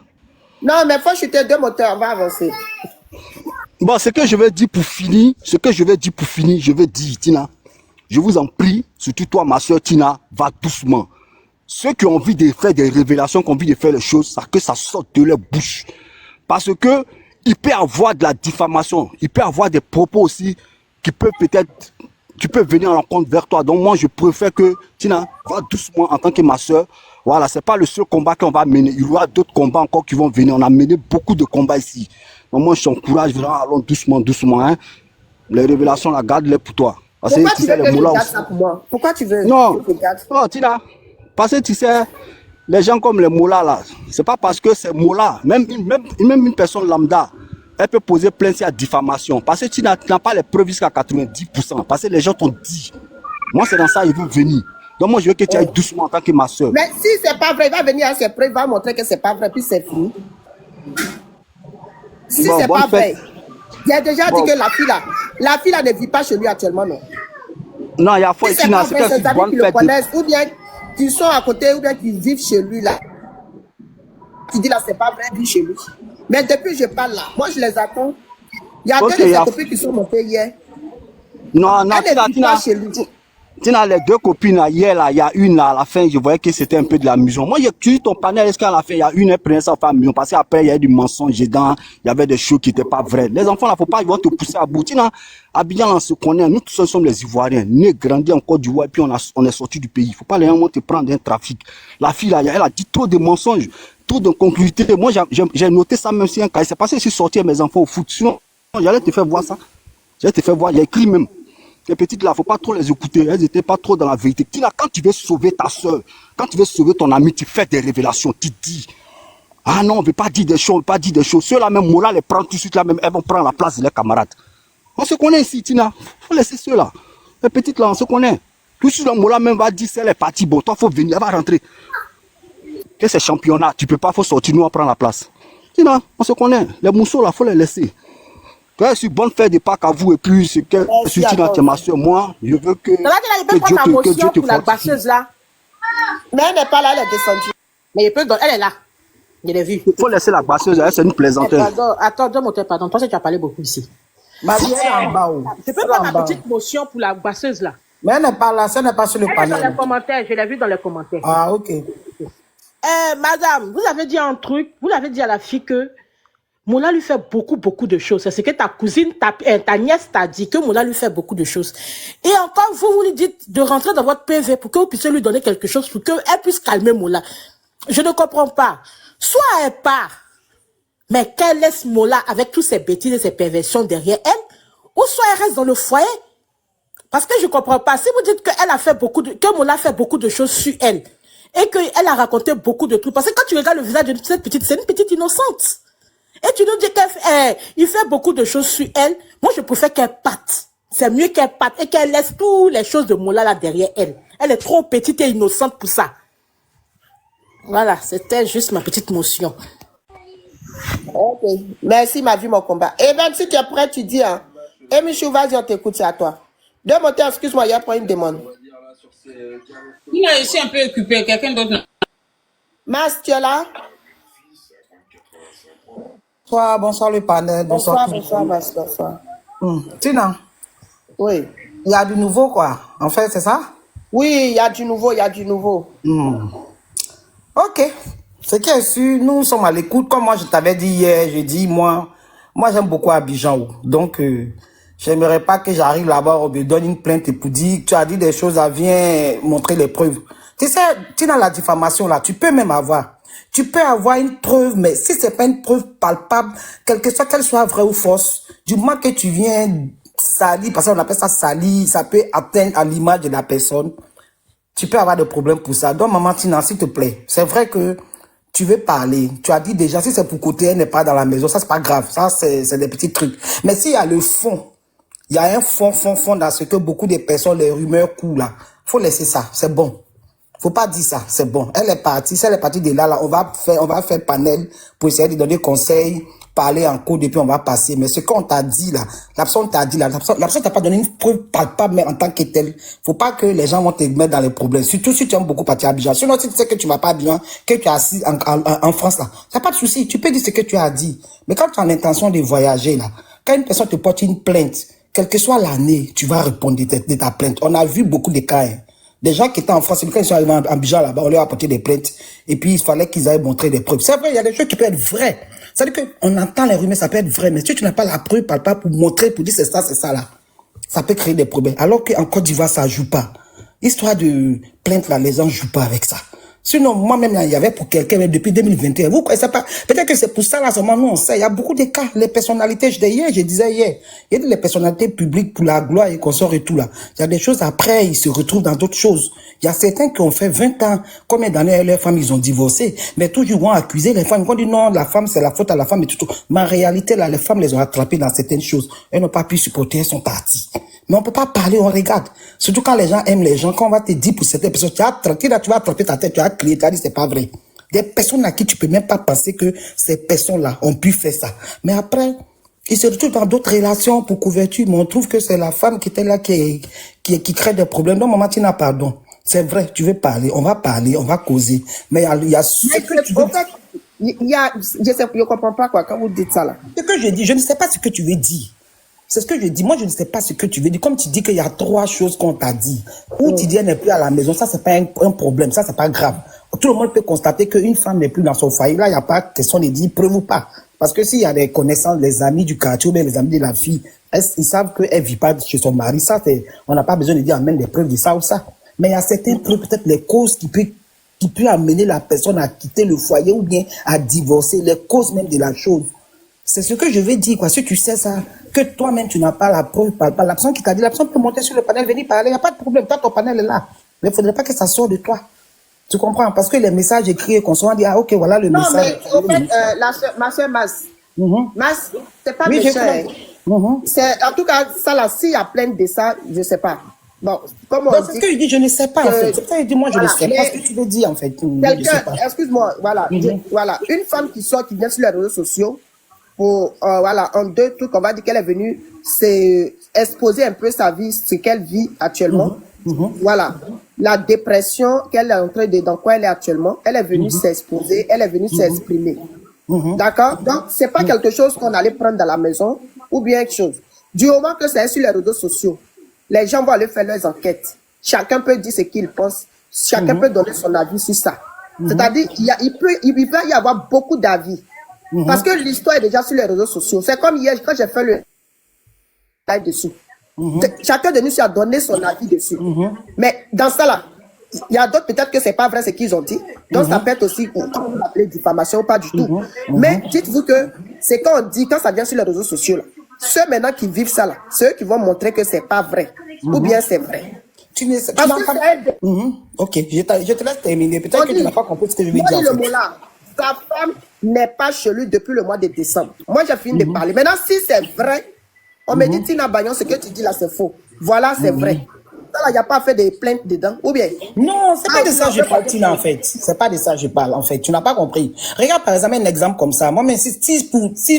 Non, mais il faut chuter 2 moteurs, on va avancer. Bon, ce que je vais dire pour finir, je vais dire, Tina, je vous en prie, surtout toi, ma soeur Tina, va doucement. Ceux qui ont envie de faire des révélations, qui ont envie de faire les choses, que ça sorte de leur bouche. Parce que il peut avoir de la diffamation, il peut avoir des propos aussi qui peuvent peut-être, tu peux venir en rencontre vers toi. Donc moi, je préfère que, Tina, va doucement en tant que ma soeur. Voilà, c'est pas le seul combat qu'on va mener. Il y aura d'autres combats encore qui vont venir. On a mené beaucoup de combats ici. Donc moi, je t'encourage vraiment, allons doucement, hein. Les révélations, la garde-les pour toi. Parce Pourquoi que tu veux que je garde ça pour moi? Pourquoi tu veux non, que je garde? non, Tina, parce que tu sais, les gens comme les Mollahs là, c'est pas parce que c'est Mollah, même une personne lambda, elle peut poser plainte à diffamation. Parce que tu n'as pas les preuves jusqu'à 90%. Parce que les gens t'ont dit. Moi, c'est dans ça, ils veulent venir. Donc moi, je veux que tu ailles doucement en tant que ma soeur. Mais si c'est pas vrai, il va venir à ses preuves, il va montrer que c'est pas vrai, puis c'est fini. Si Bon, c'est bonne pas fête. vrai, j'ai déjà Bon. dit que la fille là ne vit pas chez lui actuellement, non. Non, il y a foi Si c'est Tina, pas c'est vrai, que ses c'est amis bonne qui le fête. connaissent, ou bien qui sont à côté, ou bien qui vivent chez lui là. Tu dis là, c'est pas vrai, vit chez lui. Mais depuis que je parle là, moi je les attends. Il y a Ok, deux de il y ses a- copines qui sont montées hier. Non, Elle ne vit pas chez lui. Tina, les 2 copines là, hier là, il y a une là, à la fin, je voyais que c'était un peu de l'amusement. Moi, j'ai tué ton panel, est-ce qu'à la fin, il y a une, elle prenait ça pour faire amusement, parce qu'après, il y avait du mensonge dedans, il y avait des choses qui n'étaient pas vraies. Les enfants là, faut pas, ils vont te pousser à bout. Tina, Abidjan, on se connaît, nous tous sommes les Ivoiriens, nés, grandis en Côte d'Ivoire, puis on est sortis du pays. Faut pas les gens te prendre un trafic. La fille là, elle a dit trop de mensonges, trop de concluité. Moi, j'ai noté ça même si un cas. C'est passé, je suis sorti avec mes enfants au foot. Sinon, j'allais te faire voir ça. J'allais te faire voir, j'ai écrit même. Les petites là, faut pas trop les écouter, elles étaient pas trop dans la vérité. Tina, quand tu veux sauver ta soeur, quand tu veux sauver ton ami, tu fais des révélations, tu dis. Ah non, on veut pas dire des choses, on veut pas dire des choses. Ceux-là même, Mola les prend tout de suite là même, elles vont prendre la place de leurs camarades. On se connaît ici, Tina. Faut laisser ceux-là. Les petites là, on se connaît. Tout de suite, Mola même va dire, c'est les parties, bon, toi, faut venir, elle va rentrer. Que c'est championnat, tu peux pas, faut sortir, nous, on prend la place. Tina, on se connaît. Les mousseaux là, faut les laisser. Je suis bonne fête de Pâques à vous et puis c'est que Merci si tu à toi. n'as ma soeur, moi, je veux que, C'est là qu'elle peut prendre ta motion pour la basseuse là. Mais elle n'est pas là, elle est descendue. Mais il peut donner, elle est là. Je l'ai vue. il faut laisser la basseuse, elle, c'est une plaisanterie. Pardon, attends, donne-moi pardon, parce que tu as parlé beaucoup ici. Ma vie, elle est en bas. Oh. Je peux Elle est prendre en ma bas. petite motion pour la basseuse là. Mais elle n'est pas là, ça n'est pas sur le Elle est dans les panel. commentaires, je l'ai vu dans les commentaires. Ah, ok. Madame, vous avez dit un truc, vous avez dit à la fille que Moula lui fait beaucoup de choses. C'est ce que ta cousine, ta nièce t'a dit, que Moula lui fait beaucoup de choses. Et encore, vous lui dites de rentrer dans votre PV pour que vous puissiez lui donner quelque chose, pour qu'elle puisse calmer Moula. Je ne comprends pas. Soit elle part, mais qu'elle laisse Moula avec toutes ses bêtises et ses perversions derrière elle, ou soit elle reste dans le foyer. Parce que je ne comprends pas. Si vous dites qu'elle a fait que Moula fait beaucoup de choses sur elle, et qu'elle a raconté beaucoup de trucs. Parce que quand tu regardes le visage de cette petite, c'est une petite innocente. Et tu nous dis qu'il fait beaucoup de choses sur elle. Moi, je préfère qu'elle parte. C'est mieux qu'elle parte et qu'elle laisse toutes les choses de Mola là derrière elle. Elle est trop petite et innocente pour ça. Voilà, c'était juste ma petite motion. Ok. Merci, ma vie, mon combat. Et même si tu es prêt, tu dis, hein. Et Michou, vas-y, on t'écoute, c'est à toi. Deux moteurs, excuse-moi, il y a pas une demande. Je suis un peu occupé. Quelqu'un d'autre. Mas, tu es là? Bonsoir le panel, bonsoir. Bonsoir, Mas, bonsoir. Tina, Oui. il y a du nouveau quoi, en fait, c'est ça? Oui, il y a du nouveau, il y a du nouveau. Ok. Ce qui est sûr, nous sommes à l'écoute. Comme moi, je t'avais dit hier, je dis, moi j'aime beaucoup Abidjan. Donc, j'aimerais pas que j'arrive là-bas, on me donne une plainte et pour dire, tu as dit des choses, viens montrer les preuves. Tu sais, Tina, la diffamation là, tu peux même avoir. Tu peux avoir une preuve, mais si c'est pas une preuve palpable, quelle que soit qu'elle soit vraie ou fausse, du moment que tu viens salir, parce qu'on appelle ça salir, ça peut atteindre à l'image de la personne, tu peux avoir des problèmes pour ça. Donc, maman Tina, s'il te plaît, c'est vrai que tu veux parler. Tu as dit déjà, si c'est pour côté, elle n'est pas dans la maison, ça c'est pas grave. Ça, c'est des petits trucs. Mais s'il y a le fond, il y a un fond dans ce que beaucoup de personnes, les rumeurs coulent là. Faut laisser ça, c'est bon. Faut pas dire ça, c'est bon. Elle est partie, si elle est partie de là, on va faire panel pour essayer de donner conseils, parler en cours, et puis on va passer. Mais ce qu'on t'a dit là, la personne t'a dit là, la personne t'a pas donné une preuve palpable, mais en tant que telle. Faut pas que les gens vont te mettre dans les problèmes. Surtout si tu aimes beaucoup partir à Abidjan. Sinon, si tu sais que tu vas pas bien, que tu es assis en France là, y a pas de souci. Tu peux dire ce que tu as dit. Mais quand tu as l'intention de voyager là, quand une personne te porte une plainte, quelle que soit l'année, tu vas répondre de ta plainte. On a vu beaucoup de cas, hein. Des gens qui étaient en France, quand ils sont arrivés en Abidjan là-bas, on leur a apporté des plaintes. Et puis, il fallait qu'ils aillent montrer des preuves. C'est vrai, il y a des choses qui peuvent être vraies. C'est-à-dire qu'on entend les rumeurs, ça peut être vrai. Mais si tu n'as pas la preuve palpable pour montrer, pour dire c'est ça là, ça peut créer des problèmes. Alors qu'en Côte d'Ivoire, ça joue pas. Histoire de plainte là, les gens jouent pas avec ça. Sinon, moi-même, il y avait pour quelqu'un depuis 2021. Vous connaissez pas. Peut-être que c'est pour ça, là, seulement nous, on sait. Il y a beaucoup de cas. Les personnalités, je disais hier, il y a des personnalités publiques pour la gloire et qu'on sort et tout, là. Il y a des choses après, ils se retrouvent dans d'autres choses. Il y a certains qui ont fait 20 ans, combien d'années leurs femmes, ils ont divorcé, mais toujours vont accuser les femmes. Ils vont dire non, la femme, c'est la faute à la femme et tout. Mais en réalité, là, les femmes les ont attrapées dans certaines choses. Elles n'ont pas pu supporter, elles sont parties. Mais on peut pas parler, on regarde. Surtout quand les gens aiment les gens, quand on va te dire pour certaines personnes, tu vas attraper ta tête, tu vas crier, tu vas dire c'est pas vrai. Des personnes à qui tu peux même pas penser que ces personnes-là ont pu faire ça. Mais après, ils se retrouvent dans d'autres relations pour couverture, mais on trouve que c'est la femme qui était là qui crée des problèmes. Donc, maman Tina, pardon. C'est vrai, tu veux parler, on va causer. Mais il y a ce que tu veux dire. Je comprends pas quoi, quand vous dites ça là. Ce que je dis, je ne sais pas ce que tu veux dire. C'est ce que je dis. Moi, je ne sais pas ce que tu veux dire. Comme tu dis qu'il y a 3 choses qu'on t'a dit. Ou tu dis elle n'est plus à la maison, ça, c'est pas un problème. Ça, c'est pas grave. Tout le monde peut constater qu'une femme n'est plus dans son foyer. Là, il n'y a pas question de dire preuve ou pas. Parce que s'il y a des connaissances, les amis du quartier ou bien les amis de la fille, ils savent qu'elle vit pas chez son mari. Ça, on n'a pas besoin de dire amène des preuves de ça ou ça. Mais il y a certaines preuves, peut-être les causes qui peut amener la personne à quitter le foyer ou bien à divorcer, les causes même de la chose. C'est ce que je veux dire, quoi. Si tu sais ça, que toi-même, tu n'as pas la preuve, la personne qui t'a dit, la personne peut monter sur le panel, venir parler, il n'y a pas de problème. Toi, ton panel est là. Mais il ne faudrait pas que ça sorte de toi. Tu comprends? Parce que les messages écrits et qu'on se dit, ah, ok, voilà le message. Non, mais, au fait, ma soeur Mas, Mas, c'est pas méchant. C'est, en tout cas, ça là, s'il y a plein de ça, je ne sais pas. Bon, comme on dit. C'est ce que je dis, je ne sais pas, en fait. C'est ça, je dis, moi, je ne sais pas ce que tu veux dire, en fait. Quelqu'un, excuse-moi, voilà, voilà, une femme qui sort, qui vient sur les réseaux sociaux, pour, voilà, en 2 trucs, on va dire qu'elle est venue exposer un peu sa vie, ce qu'elle vit actuellement. Voilà. La dépression qu'elle est en train de, dans quoi elle est actuellement, elle est venue s'exposer, elle est venue s'exprimer. D'accord? Donc, c'est pas quelque chose qu'on allait prendre dans la maison, ou bien quelque chose. Du moment que c'est sur les réseaux sociaux, les gens vont aller faire leurs enquêtes. Chacun peut dire ce qu'il pense. Chacun peut donner son avis sur ça. C'est-à-dire, il peut y avoir beaucoup d'avis. Parce que l'histoire est déjà sur les réseaux sociaux. C'est comme hier, quand j'ai fait le live dessus. Chacun de nous a donné son avis dessus. Mais dans ça là, il y a d'autres, peut-être que c'est pas vrai ce qu'ils ont dit. Donc ça peut être aussi, comment vous l'appelez, diffamation, pas du tout. Mais dites-vous que c'est quand on dit, quand ça vient sur les réseaux sociaux là, ceux maintenant qui vivent ça là, ceux qui vont montrer que c'est pas vrai, ou bien c'est vrai. Tu n'as Parce que pas... c'est un Ok, je te laisse terminer. Peut-être que tu n'as pas compris ce que je veux moi, dire dis en le fait. mot là. Sa femme n'est pas chez lui depuis le mois de décembre. Moi, j'ai fini de parler. Maintenant, si c'est vrai, on me dit, Tina Bagnon, ce que tu dis là, c'est faux. Voilà, c'est vrai. Ça, là, il n'y a pas fait de plainte dedans. Ou bien? Non, c'est pas de ça que je parle, pas Tina, en fait. C'est pas de ça que je parle, en fait. Tu n'as pas compris. Regarde, par exemple, un exemple comme ça. Moi, mais si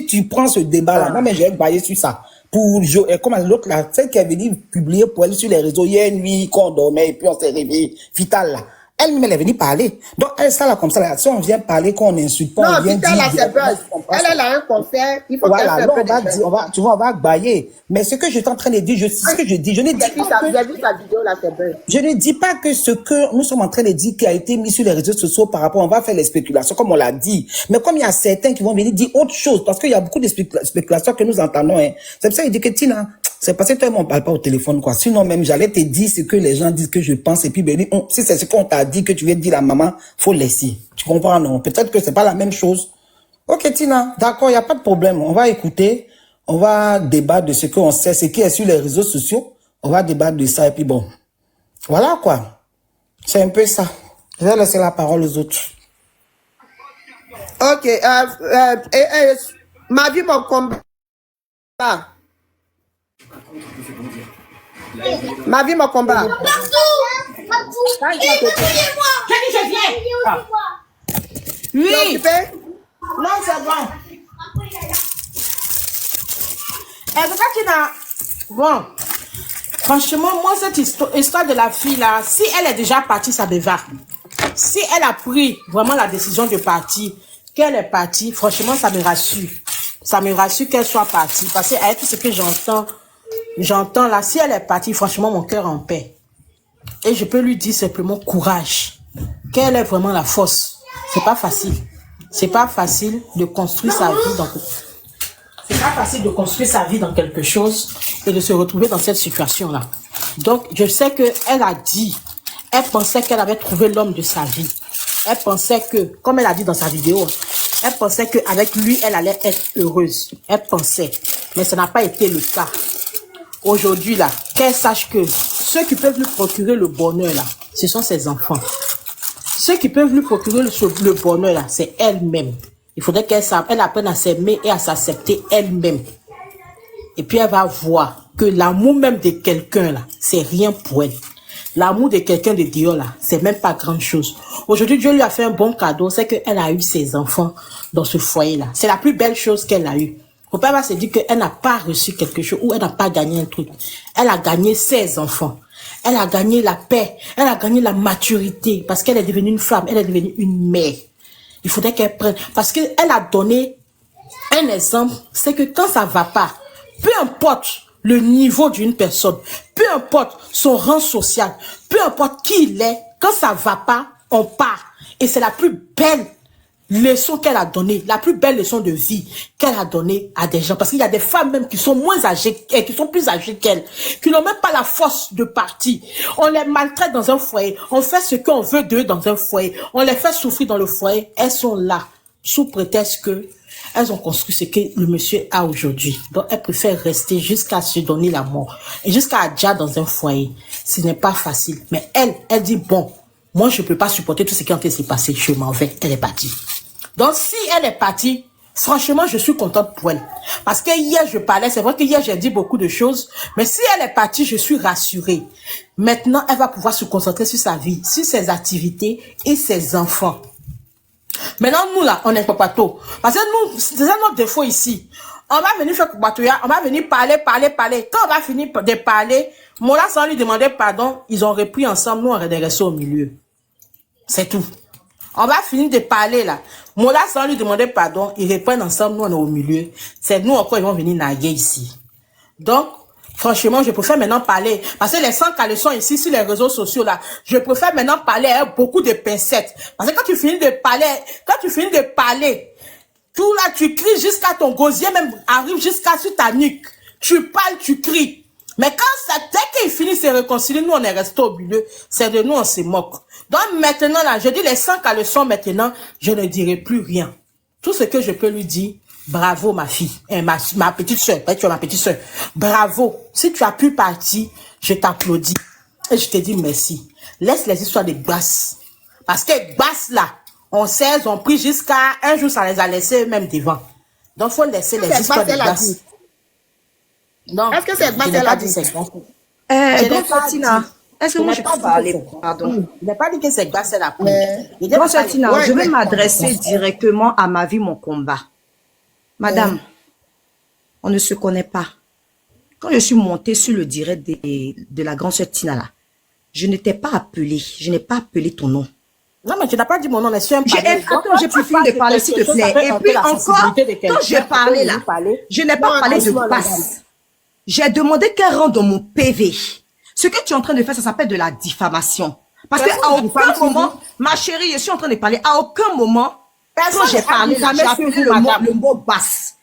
tu prends ce débat-là, moi, mais j'ai baillé sur ça. Pour comme l'autre là, celle qui est venue publier pour elle sur les réseaux hier nuit, qu'on dormait, et puis on s'est réveillé, Vital là. Elle-même, elle est venue parler. Donc, elle, ça là, comme ça, là, si on vient parler, qu'on insulte pas, Non, on vient Vital, là, c'est dire... buzz. Elle a un concert. Il faut qu'elle Voilà, fasse là, un peu on va de dire, tu vois, on va bailler. Mais ce que je suis en train de dire, ce que je dis, je ne dis pas que... J'ai vu sa vidéo là, c'est buzz. Je ne dis pas que ce que nous sommes en train de dire qui a été mis sur les réseaux sociaux par rapport, on va faire les spéculations comme on l'a dit. Mais comme il y a certains qui vont venir dire autre chose, parce qu'il y a beaucoup de spéculations que nous entendons, hein. C'est pour ça qu'il dit que Tina, c'est parce que toi, on parle pas au téléphone, quoi. Sinon, même, j'allais te dire ce que les gens disent que je pense, et puis, ben, si c'est ce qu'on t'a dit que tu veux dire à maman, faut laisser. Tu comprends, non? Peut-être que c'est pas la même chose. Ok, Tina, d'accord, il n'y a pas de problème. On va écouter, on va débattre de ce qu'on sait, ce qui est sur les réseaux sociaux. On va débattre de ça, et puis bon. Voilà, quoi. C'est un peu ça. Je vais laisser la parole aux autres. Ok, ma vie, mon combat. Ma vie, mon combat. Je viens. Oui. Non, c'est bon. Bon. Franchement, moi, cette histoire de la fille là, si elle est déjà partie, ça me va. Si elle a pris vraiment la décision de partir, qu'elle est partie, franchement, ça me rassure. Ça me rassure qu'elle soit partie. Parce qu'avec tout ce que j'entends là, si elle est partie, franchement, mon cœur en paix. Et je peux lui dire simplement courage. Qu'elle ait vraiment la force. C'est pas facile. C'est pas facile de construire sa vie dans... C'est pas facile de construire sa vie dans quelque chose et de se retrouver dans cette situation-là. Donc, je sais qu'elle a dit, elle pensait qu'elle avait trouvé l'homme de sa vie. Elle pensait que, comme elle a dit dans sa vidéo, elle pensait qu'avec lui, elle allait être heureuse. Elle pensait. Mais ça n'a pas été le cas. Aujourd'hui, là, qu'elle sache que ceux qui peuvent lui procurer le bonheur, là, ce sont ses enfants. Ceux qui peuvent lui procurer le bonheur, là, c'est elle-même. Il faudrait qu'elle apprenne à s'aimer et à s'accepter elle-même. Et puis elle va voir que l'amour même de quelqu'un, là, c'est rien pour elle. L'amour de quelqu'un de Dieu, là, c'est même pas grande chose. Aujourd'hui, Dieu lui a fait un bon cadeau, c'est qu'elle a eu ses enfants dans ce foyer-là. C'est la plus belle chose qu'elle a eue. Faut pas se dire qu'elle n'a pas reçu quelque chose ou elle n'a pas gagné un truc. Elle a gagné ses enfants. Elle a gagné la paix. Elle a gagné la maturité parce qu'elle est devenue une femme. Elle est devenue une mère. Il faudrait qu'elle prenne. Parce qu'elle a donné un exemple. C'est que quand ça va pas, peu importe le niveau d'une personne, peu importe son rang social, peu importe qui il est, quand ça va pas, on part. Et c'est la plus belle leçon qu'elle a donnée, la plus belle leçon de vie qu'elle a donnée à des gens. Parce qu'il y a des femmes même qui sont moins âgées, qui sont plus âgées qu'elle, qui n'ont même pas la force de partir. On les maltraite dans un foyer, on fait ce qu'on veut d'eux dans un foyer, on les fait souffrir dans le foyer. Elles sont là, sous prétexte que elles ont construit ce que le monsieur a aujourd'hui. Donc, elles préfèrent rester jusqu'à se donner la mort. Et jusqu'à Adja dans un foyer. Ce n'est pas facile. Mais elle dit, bon, moi, je ne peux pas supporter tout ce qui est en train de se passer. Je m'en vais. Elle est partie. Donc, si elle est partie, franchement, je suis contente pour elle. Parce que hier, je parlais, c'est vrai que hier, j'ai dit beaucoup de choses. Mais si elle est partie, je suis rassurée. Maintenant, elle va pouvoir se concentrer sur sa vie, sur ses activités et ses enfants. Maintenant, nous, là, on est papato. Parce que nous, c'est ça notre défaut ici. On va venir faire papatoya, on va venir parler. Quand on va finir de parler, Mola, sans lui demander pardon, ils ont repris ensemble, nous, on est restés au milieu. C'est tout. On va finir de parler, là. Mola, sans lui demander pardon, ils reprennent ensemble, nous, on est au milieu. C'est nous, encore, ils vont venir naguer ici. Donc, franchement, je préfère maintenant parler. Parce que les 100 caleçons ici, sur les réseaux sociaux, là, je préfère maintenant parler avec beaucoup de pincettes. Parce que quand tu finis de parler, tout là, tu cries jusqu'à ton gosier, même arrive jusqu'à sur ta nuque. Tu parles, tu cries. Mais quand ça, dès qu'ils finissent de se réconcilier, nous, on est restés au milieu. C'est de nous, on se moque. Donc maintenant, là, je dis les 100 caleçons maintenant, je ne dirai plus rien. Tout ce que je peux lui dire, bravo ma fille, ma petite soeur, tu es ma petite soeur. Bravo. Si tu as pu partir, je t'applaudis. Et je te dis merci. Laisse les histoires de basse. Parce que basse là, on 16, on pris jusqu'à un jour, ça les a laissés même devant. Donc, il faut laisser les histoires de basse. Non. Est-ce que c'est basse elle a dit? Donc, Tina, est-ce que moi je peux parler? Pardon. Je n'ai pas dit que c'est basse elle a pris. Donc, Tina, je vais m'adresser directement à ma vie, mon combat. Madame, on ne se connaît pas. Quand je suis montée sur le direct de la grande sœur Tina là, je ne t'ai pas appelé, je n'ai pas appelé ton nom. Non, mais tu n'as pas dit mon nom, mais je suis un Attends, j'ai plus fini de parler, s'il te plaît. Et puis encore, quand j'ai parlé là, je n'ai pas parlé de passe. J'ai demandé qu'elle rentre dans mon PV. Ce que tu es en train de faire, ça s'appelle de la diffamation. Parce qu'à aucun moment, ma chérie, je suis en train de parler, à aucun moment, quand j'ai parlé là, j'ai appelé le mot basse.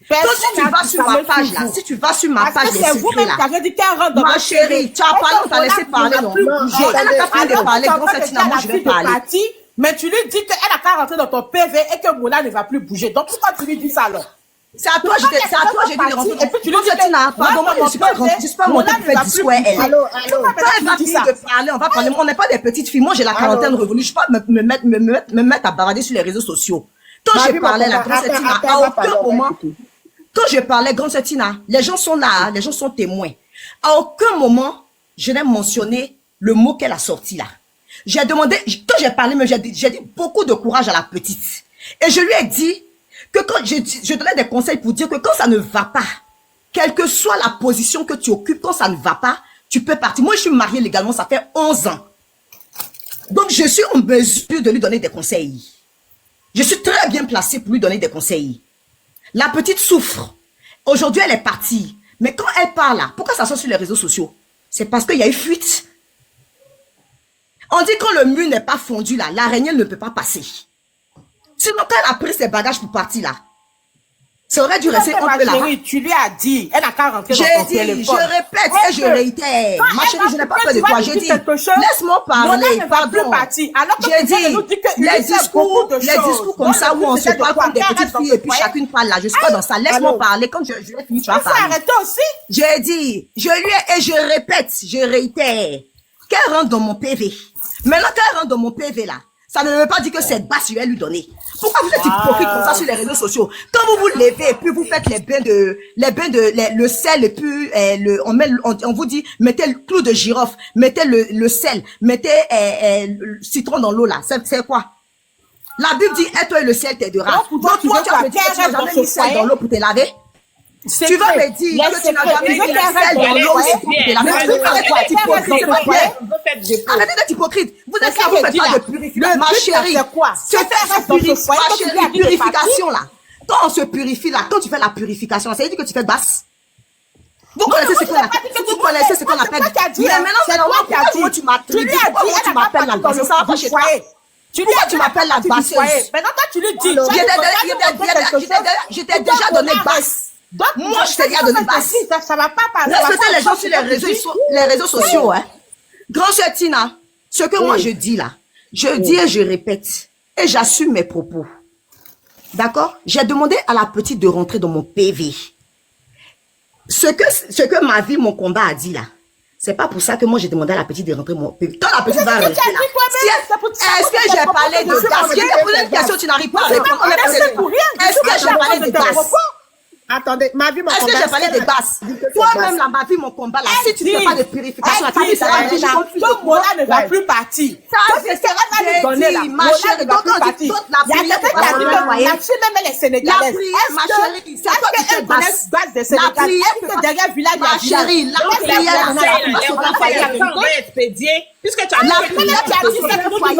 Quand si tu vas sur ma page là, si tu vas sur ma page, c'est vous-même qui avez dit qu'elle rentre dans ma chérie, tu as parlé, on t'a laissé parler, non? Elle n'a pas fini de parler, donc moi je vais parler. Mais tu lui dis qu'elle n'a qu'à rentrer dans ton PV et que Moula ne va plus bouger. Donc pourquoi tu lui dis ça alors? C'est à toi, j'ai dit de rentrer. Et puis tu lui dis, Tina, pardon, moi je ne suis pas montée pour faire discours. Quand elle va finir de parler, on va parler. On n'est pas des petites filles. Moi j'ai la quarantaine révolue. Je ne vais pas me mettre à barader sur les réseaux sociaux. Quand je parlais, la grande Tina, à aucun moment. Quand je parlais, grande sœur Tina, les gens sont là, les gens sont témoins. À aucun moment, je n'ai mentionné le mot qu'elle a sorti là. J'ai demandé, quand j'ai parlé, j'ai dit beaucoup de courage à la petite. Et je lui ai dit que quand je donnais des conseils pour dire que quand ça ne va pas, quelle que soit la position que tu occupes, quand ça ne va pas, tu peux partir. Moi, je suis mariée légalement, ça fait 11 ans. Donc, je suis en mesure de lui donner des conseils. Je suis très bien placée pour lui donner des conseils. La petite souffre. Aujourd'hui, elle est partie. Mais quand elle parle là, pourquoi ça sort sur les réseaux sociaux? C'est parce qu'il y a eu fuite. On dit quand le mur n'est pas fondu là, l'araignée ne peut pas passer. Sinon, quand elle a pris ses bagages pour partir là, ça aurait dû rester entre là. Tu lui as dit, elle n'a qu'à rentrer dans ton téléphone. Je répète et je réitère. Ma chérie, je n'ai pas peur de toi. J'ai dit, laisse-moi parler, pardon. J'ai dit, les discours comme ça où on se parle comme des petites filles et puis chacune parle là, je suis pas dans ça. Laisse-moi parler. Quand je vais finir, tu vas parler. Arrêtez aussi. J'ai dit, je répète, je réitère, qu'elle rentre dans mon PV. Maintenant qu'elle rentre dans mon PV là, ça ne veut pas dire que cette basse, je vais lui donner. Pourquoi vous êtes hypocrite comme ça sur les réseaux sociaux? Quand vous vous levez et puis vous faites le sel et puis on vous dit, mettez le clou de girofle, mettez le sel, mettez le citron dans l'eau là. C'est quoi? La Bible dit, et toi et le sel t'aidera. Donc toi, tu as jamais mis sel dans l'eau pour te laver? Tu vas me dire que tu n'as jamais mis le sel dans l'eau pour te laver. Arrêtez d'être hypocrite. Vous êtes là, vous faites pas de purification. Ma chérie, tu fais purification là. Quand on se purifie là, quand tu fais la purification, ça veut dire que tu fais basse. Vous connaissez ce qu'on appelle. Vous connaissez ce qu'on appelle. Mais maintenant, pourquoi tu m'appelles la basse? Ça va pas chez toi. Pourquoi tu m'appelles la basseuse? Maintenant, toi, tu lui dis. Je t'ai déjà donné basse. Donc, moi, je t'ai déjà donné basse. Ça va pas passer. Respectez les gens sur les réseaux sociaux, hein. Grand sœur Tina, ce que moi je dis là, je dis et je répète, et j'assume mes propos. D'accord? J'ai demandé à la petite de rentrer dans mon PV. Ce que ma vie, mon combat a dit là, c'est pas pour ça que moi j'ai demandé à la petite de rentrer dans mon PV. Quand la petite va rentrer là, est-ce que j'ai parlé de gaz? Je t'ai posé une question, tu n'arrives pas à répondre. Est-ce que j'ai parlé de gaz? Attendez, ma vie, mon combat. Est-ce que j'ai parlé de basse? Toi-même, là, ma vie, mon combat, là, si tu ne fais pas de purification, ta vie, ça va être donc, Mola ne va plus partir. Ça, c'est ce qu'elle va lui donner, là. Ma chérie, donc, on dit toute la prière pour passer le foyer. La fille, même elle est sénégalaise. La prière, ma chérie, c'est toi qui fais basse. La prière, derrière village, ma chérie, la prière, on va expédier. Puisque tu as la prière, tu as le foyer.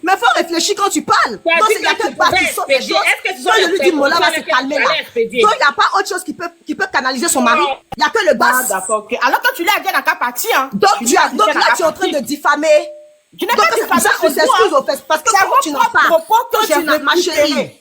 Mais faut réfléchir quand tu parles. Donc, il n'y a que basse qui sort des choses. Quand je lui dis, Mola va se calmer là. Donc, il n'y a pas autre chose qui peut canaliser son mari. Il n'y a que le basse. D'accord, ok. Alors, quand tu l'as dit, elle n'a qu'à partir. Donc, là, tu es en train de diffamer. Tu n'es pas diffamé. Ça, on s'excuse au fait. Parce que quand tu n'as pas,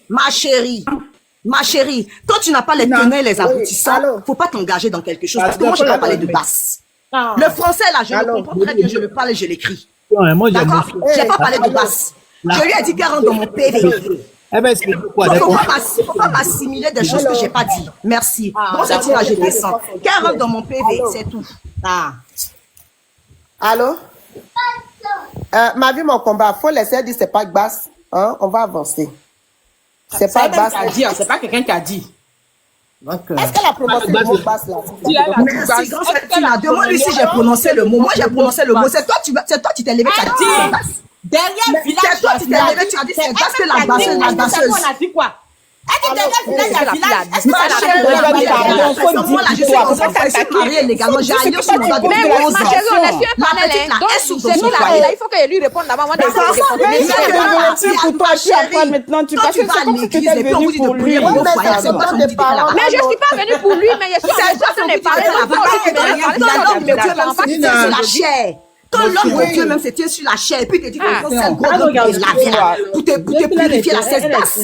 ma chérie, quand tu n'as pas les tenants et les aboutissants, il ne faut pas t'engager dans quelque chose. Parce que moi, je n'ai pas parlé de basse. Le français, là, je le comprends très bien. Je le parle et je l'écris. D'accord? Je n'ai pas parlé de basse. Je lui ai dit qu'elle rentre dans mon PV. Eh ben, c'est pourquoi, d'accord? Faut pas m'assimiler des choses que j'ai pas dit. Merci. Bon, c'est là, je descends. Qu'elle rentre dans mon PV, c'est tout. Allô? Ma vie, mon combat. Faut laisser dire c'est pas basse. Hein? On va avancer. C'est pas basse. C'est pas quelqu'un qui a dit. Est-ce qu'elle a prononcé le mot basse là? Merci, grand frère Tina. Demande-lui si j'ai prononcé le mot. Moi, j'ai prononcé le mot. C'est toi, tu t'es levé, tu as dit c'est basse. Derrière village. C'est toi, tu t'es levé, tu as dit c'est basse que la basseuse. On a dit quoi? Elle dit derrière village. Est-ce que Ma chérie, moi là, je suis mariée légalement. J'ai allé sur mon droit de 11 ans. Ma chérie, on est sur un panel, hein. Donc, c'est nous là, il faut qu'elle lui réponde d'abord. Moi, maintenant, tu vas à l'église et puis on vous dit de prier pour vos foyers. C'est pas mais je suis pas venue pour lui, mais je suis en train de parler. C'est la chair. Quand l'homme de Dieu même se tient sur la chair, et puis il te dit que c'est un gros pour te purifier la cesse basse.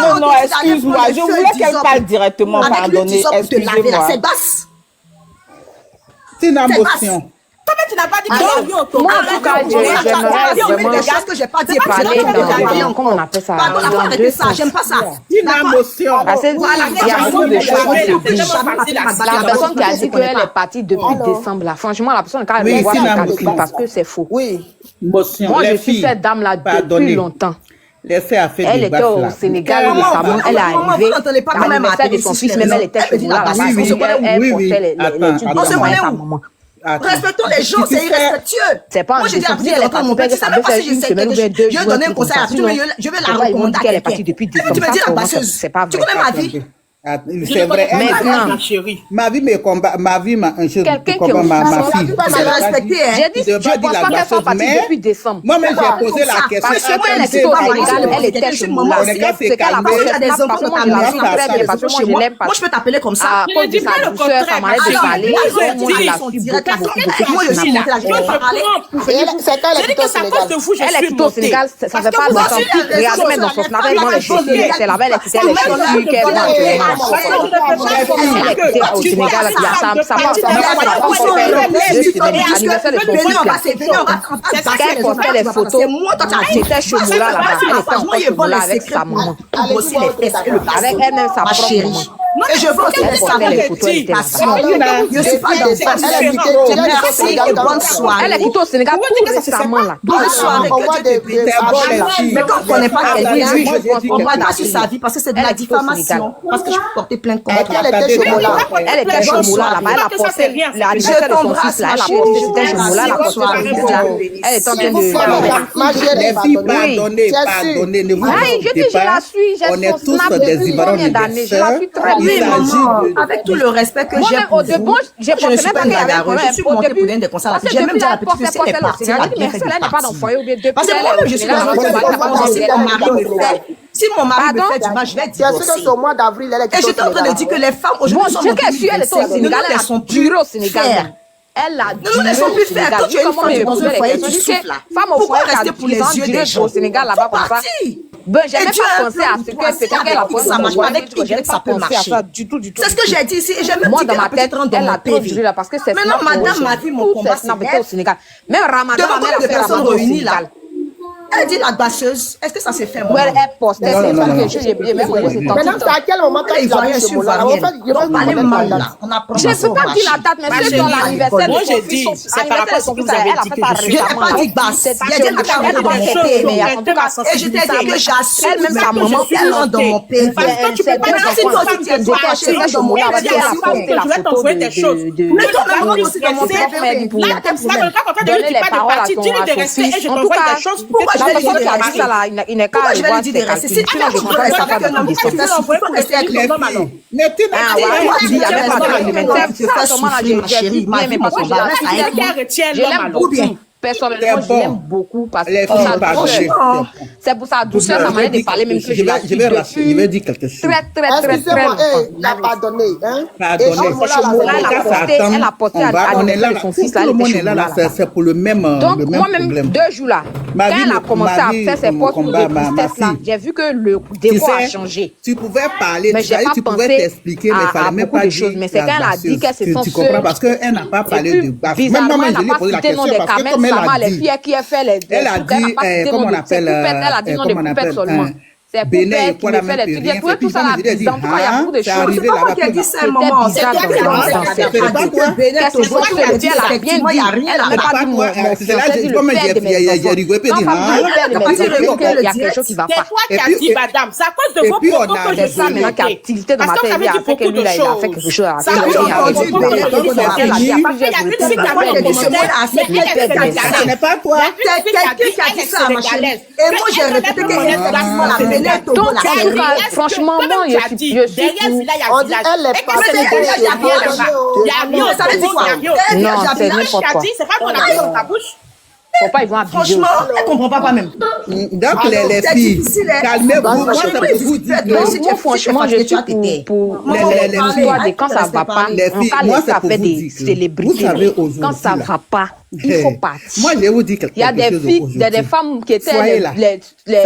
Non, excuse-moi, je voulais qu'elle parle directement, pardonnez, excusez-moi. C'est basse. C'est une émotion. Comment tu n'as pas dit que moi, en tout cas, j'aimerais vraiment des choses que j'ai pas dit. parler dans, comment on appelle ça, dans deux sens. J'aime pas ça. Une émotion. Parce qu'il y a beaucoup de choses qui se disent. La personne qui a dit qu'elle est partie depuis décembre, là, franchement, la personne, quand elle me voit, c'est parce que c'est faux. Oui. Moi, je suis cette dame-là depuis longtemps. Elle était au Sénégal récemment, elle est arrivée, l'anniversaire de son fils, même elle était chez nous là, elle portait les trucs de sa maman. Respectons les gens, c'est irrespectueux. C'est pas moi, j'ai dit à elle est pas mon père, tu savais pas si je sais que je vais donner un conseil à tout, mais je vais la recommander à quelqu'un. Tu me dis la passeuse. Tu connais ma vie? C'est vrai. Maintenant, ma vie me combat, ma fille m'a un chose de combat ma fille. J'ai dit, je ne pense pas qu'elle soit partie depuis décembre. Moi-même, j'ai posé la question. Parce que quand elle était au Sénégal, elle était chez moi. C'est qu'elle a posé des enfants parce que moi, je la suis très bien, parce que moi, je l'aime pas. Moi, je peux t'appeler comme ça. À cause de sa douceur, ça m'arrête de parler. Moi, je la suis beaucoup. Moi, je suis montée là, je vais parler. Elle est plutôt au Sénégal, ça fait pas longtemps. Regardez même dans son snap, moi, les chaussures, c'est la belle, elle les chaussures qu'elle a actuellement. Elle était au Sénégal, il y a ça anniversaire de son fils là. Qu'elle postait les photos, c'était chez Moula là-bas. Elle était encore chez Moula avec sa maman. Avec elle-même sa propre maman. Et je veux aussi porter les photos, elle était là-bas. Je suis pas dans merci et bonne soirée. Elle est plutôt au Sénégal tout récemment là. Bonne soirée, que Dieu te bénisse. Mais quand on connaît pas quelqu'un, on va pas sur sa vie parce que c'est de la diffamation. Parce que je peux porter plainte contre elle. Elle était chez Moula là-bas. Elle a posté l'anniversaire de son fils là. Elle a posté, c'était chez Moula, elle a posté son fils là. Elle est en train de... Les filles, pardonnez, ne vous inquiétez pas. On est tous des Ivoiriens de sœurs. Oui, maman, avec tout le respect que j'ai pour vous, je ne suis pas une bagarreuse, je suis montée pour donner des conseils. J'ai même dit à la petite fille, si elle est partie, elle a bien fait de partir. Parce que moi-même, je suis dans un si mon mari me fait du mal, je vais divorcer. C'est au mois d'avril, elle est et je suis en train de dire que les femmes aujourd'hui sont elle est au Sénégal, elle a son bureau au Sénégal. Elle a nous ne sommes plus faire. Quand tu es une femme, tu poses le foyer, tu souffles là. Pourquoi rester pour les yeux des gens au Sénégal là-bas comme ça? Ben, j'ai même pas pensé à ce que peut-être qu'elle a posé ça marche pas avec Y, ça peut marcher. C'est ce que j'ai dit ici. Et j'ai même moi, dit dans ma tête, elle a trop duré là parce que c'est. Mais non, madame, ma vie, mon combat, c'est au Sénégal. Même Ramadan, elle a fait Ramadan au Sénégal. Elle dit la basseuse. Est-ce que ça s'est fait, moi? Elle postait ces trucs que j'ai bien. Maintenant, c'est à quel moment quand il a sur Moula? Donc, parlez mal là. Je ne peux pas dire la date, mais c'est dans l'anniversaire de son fils. C'est par rapport à ce que vous avez dit que je n'ai pas dit basse. Il y a des caméras dans mon PV. Et je t'ai dit que j'assume elle-même sa maman, elle rentre dans mon PV. Tu peux pas dire si toi tu t'es détaché dans mon PV. Elle a posté la photo de... Mais toi, même aussi dans mon PV. Là, donner les paroles à son fils. En tout cas, pourquoi je vais lui dire ça là, il n'est qu'à je vais lui dire de rester. C'est tu vas comprendre ça avec un homme qui fait ça. Il faut rester avec les filles. Mais tu n'as pas dit ça, ma chérie, ma vie, mon combat. Je l'aime beaucoup. Personnellement, je l'aime beaucoup parce que c'est pour sa douceur, sa manière de parler, même que je la suis depuis. Je vais dire quelque chose. Très longtemps. Il a pardonné, hein? Elle a porté à son fils là, elle était là, c'est pour le même problème. Donc, moi-même, 2 jours là, quand elle a commencé à faire ses postes de tristesse là, j'ai vu que le décor a changé. Tu pouvais parler, tu pouvais t'expliquer, mais il fallait même pas dire mais c'est quand elle a dit qu'elle se sent seule. Tu comprends, parce qu'elle n'a pas parlé de base. Bizarrement, elle n'a pas cité nom des camels. Les filles qui a fait les elle a dit, comment on appelle, elle a dit non des poupettes seulement. C'est pour faire qui me fait des trucs. J'ai trouvé tout ça là bizarre. En tout cas, il y a beaucoup de choses. C'est pas moi qui ai dit ça un moment. C'est toi qui as dit ça. Elle a bien dit. Elle n'a pas dit mon c'est là j'ai rigolé et dit il y a quelque chose qui va pas. C'est toi qui as dit, madame. C'est à cause de vos propos que je C'est ça maintenant qui a tilté dans ma tête. Il a fait que lui, il a fait quelque chose. Ça a ce n'est pas toi. C'est quelqu'un qui a dit ça, ma chérie. Et moi, j'ai répété que effectivement, la Bénin, Togo, Donc, franchement, moi, je suis pour. On dit, elle est pas Non, c'est n'importe quoi. C'est pas qu'on a fait dans ta bouche. Faut pas, ils vont abuser. franchement, elle comprend pas même. Donc les filles, calmez-vous. Moi, c'est pour vous dire. Moi, franchement, je suis pour l'histoire de quand ça va pas. On ça fait des célébrités. Quand ça va pas, il faut partir. Moi, je vais vous dire quelque chose. Il y a des filles, des femmes qui étaient les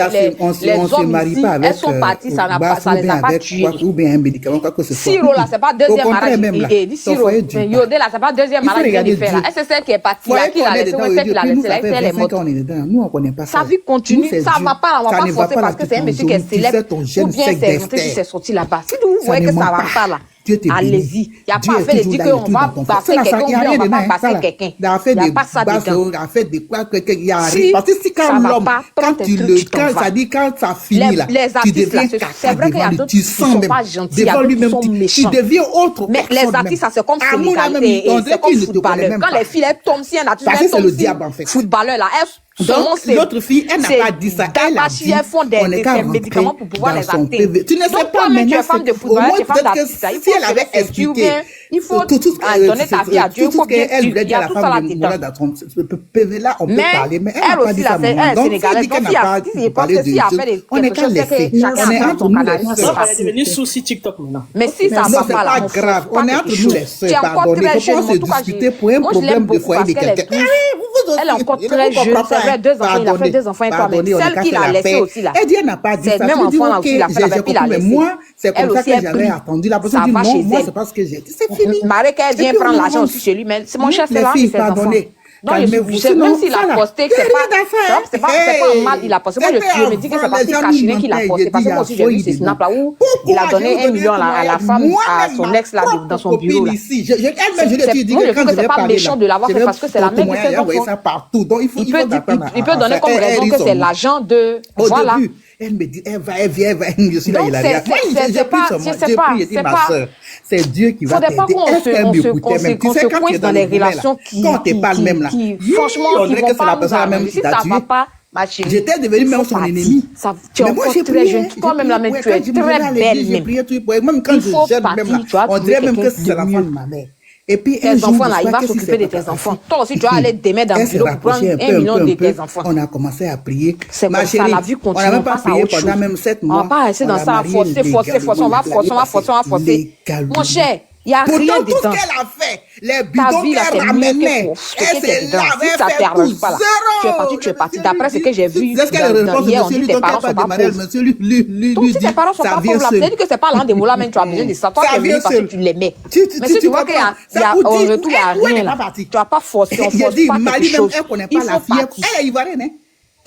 hommes ici, elles sont parties, ça les a pas tuées. Ou bien un médicament, quoi que ce soit. Siro là, c'est pas deuxième mariage. Et dit Siro, Yodé là, c'est pas deuxième mariage qu'il vient de faire là. C'est celle qui est partie là, qui l'a laissé, où est-ce qu'il l'a laissé là, elle est morte. Nous, on connaît pas ça. Sa vie continue, ça va pas, on va pas forcer parce que c'est un monsieur qui est célèbre. Ou bien c'est monté qui s'est sorti là-bas. Si vous voyez que ça va pas là, allez-y. Il n'y a pas à faire de dire qu'on va passer quelqu'un ou bien on va pas passer quelqu'un. Il n'y a pas ça dedans. Il y a rien. Parce que si quand l'homme, quand ça finit là, tu deviens c'est vrai qu'il y a d'autres qui ne sont pas gentils, il y a d'autres qui sont méchants. Tu deviens autre. Mais les artistes, ça c'est comme Sénégalais, c'est comme footballeur. Quand les filles, elles tombent si un artiste, elles tombent si footballeur là, donc, l'autre fille, elle n'a pas dit ça. Elle a dit, elles font des médicaments pour pouvoir les acter. Tu ne sais pas, mais tu es femme de football, tu es femme d'artiste. Si elle avait expliqué, il faut donner ta vie à Dieu. Il faut bien elle voulait dire à la femme de là, on peut parler, mais elle n'a pas dit ça. Elle sénégalaise. Donc, je pense que si elle fait quelque chose, c'est que chacun a son canal. C'est devenu souci TikTok maintenant. Mais si ça va pas là, c'est pas grave. On est entre nous les sœurs, pardonnez. Il faut pas se discuter pour un problème de foyer de quelqu'un. Elle est encore très jeune, c'est vrai, 2 enfants, il a fait 2 enfants et toi-même. Celle qui l'a laissé aussi là. Elle dit, elle n'a pas dit ça. C'est même enfant là aussi, il a fait la il a laissé. Moi, c'est comme ça que j'avais attendu. La personne dit non, moi, c'est pas ce que j'ai dit. C'est fini. Marie, qu'elle vient prendre l'argent aussi chez lui, mais c'est mon cher, c'est là, c'est ses enfants. Non, même s'il a posté, c'est pas un mal, il a posté. Moi, je me dis que c'est parce qu'il Cachiné qu'il a posté. Parce que moi aussi, j'ai vu ces snaps là où il a donné 1 million à la femme, à son ex là, dans son bureau là. Moi, je trouve que c'est pas méchant de l'avoir fait parce que c'est la même que il peut donner comme raison que c'est l'agent de. Voilà. Elle me dit, elle vient, je suis là, il a rien. C'est Dieu qui va t'aider. Qu'on se coince dans les relations qui, franchement, qui vont pas nous amener. Si ça va pas, ma chérie, j'étais devenu même son ennemi. Tu es encore très jeune, toi-même la même, tu es très belle même. Même quand je gêne même là, on dirait même que c'est l'enfant de ma mère. Et puis, tes enfants là, il va s'occuper de tes enfants. Toi aussi, tu vas aller demain dans le bureau pour prendre 1 million de tes enfants. On a commencé à prier. C'est comme ça, la vie continue. On n'a même pas prié pendant même 7 mois. On va pas rester dans ça, forcer. On va forcer. Mon cher, il n'y a rien dedans. Tout ce qu'elle a fait, les bidons qu'elle ramenait, elle s'est lavée, ça ne t'arrange pas là. Tu es parti. D'après ce que j'ai vu, hier, on dit tes parents sont pas pauvres. Donc, si tes parents sont pas pauvres, là, c'est-à-dire que c'est pas l'un des mots là, même tu as besoin de ça. Toi, tu es venu parce que tu l'aimais. Mais si tu vois qu'il y a au retour, il n'y a rien là. Tu vas pas forcer, on force pas quelque chose. Il faut partir. Elle est ivoirienne, hein.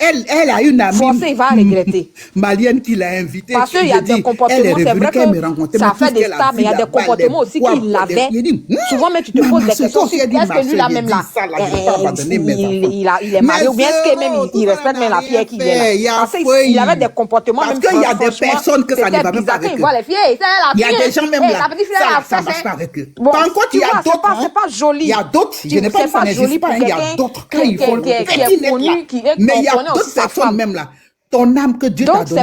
Elle a une amie. Forcé, il va regretter. Malienne qui l'a invitée. Parce qu'il y a des comportements, c'est vrai que ça fait des stars, mais il y a des comportements aussi qu'il avait. Souvent, mais tu te poses des questions sur est-ce que lui là même là, il est marié ou bien est-ce que même il respecte même la fille qui vient là. Parce qu'il avait des comportements même. Parce qu'il y a des personnes que ça ne va même pas avec eux. Il y a des gens même là, ça ne marche pas avec eux. Par contre, il y a d'autres. C'est pas joli. Il y a d'autres. Je n'ai pas dit ça n'existe pas. Il y a d'autres quand ils font le petit net là. Mais il y a d'autres personnes même là. Ton âme que Dieu t'a donnée,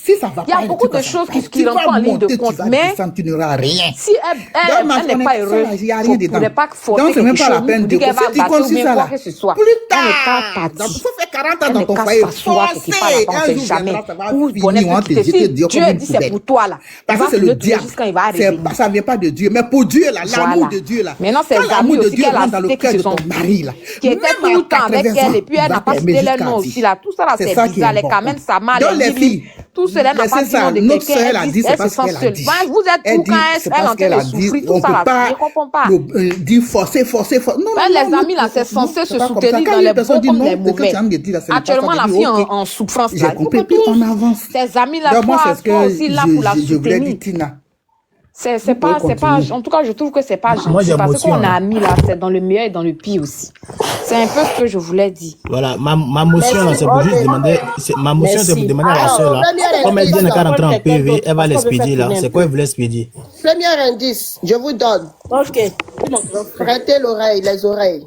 si ça va pas, il y a beaucoup de choses qui rentrent en ligne de compte, mais tu n'auras rien. Si elle n'est pas heureuse, il ne faudrait pas forcer quelque chose, ou dire qu'elle va battre ou bien quoi que ce soit. Plus tard, ça fait 40 ans dans ton foyer, forcé, un jour viendra, ça va finir, Dieu dit c'est pour toi là. Parce que c'est le diable, ça ne vient pas de Dieu, mais pour Dieu là, l'amour de Dieu là. Maintenant c'est l'amour de Dieu rentre dans le cœur de ton mari là, qui était tout le temps avec elle et puis elle n'a pas cité leur nom aussi là. Tout ça là c'est bizarre, les camins. Ça mal, donc les filles, tout seul, elle n'a pas dit non de notre quelqu'un, sœur a dit, c'est elle se parce sent qu'elle a seule. dit. Vous êtes Elle où dit, quand c'est elle est en parce qu'elle train a de dit, souffrir, tout on ça peut là, pas je ne comprends pas. dire forcer. Non, Les amis là, c'est censé se soutenir dans les bons comme les mauvais. Actuellement, la fille en souffrance là, j'ai compris, puis on avance. Tes amis là, toi aussi là pour la soutenir. C'est pas, en tout cas, je trouve que c'est pas gentil parce qu'on a mis là, c'est dans le meilleur et dans le pire aussi. C'est un peu ce que je voulais dire. Voilà, ma motion là, c'est pour juste demander, ma motion c'est pour demander à la soeur là, comme elle vient de rentrer en PV, elle va l'expédier là, c'est quoi elle veut l'expédier? Premier indice, je vous donne. Ok. Prêtez les oreilles.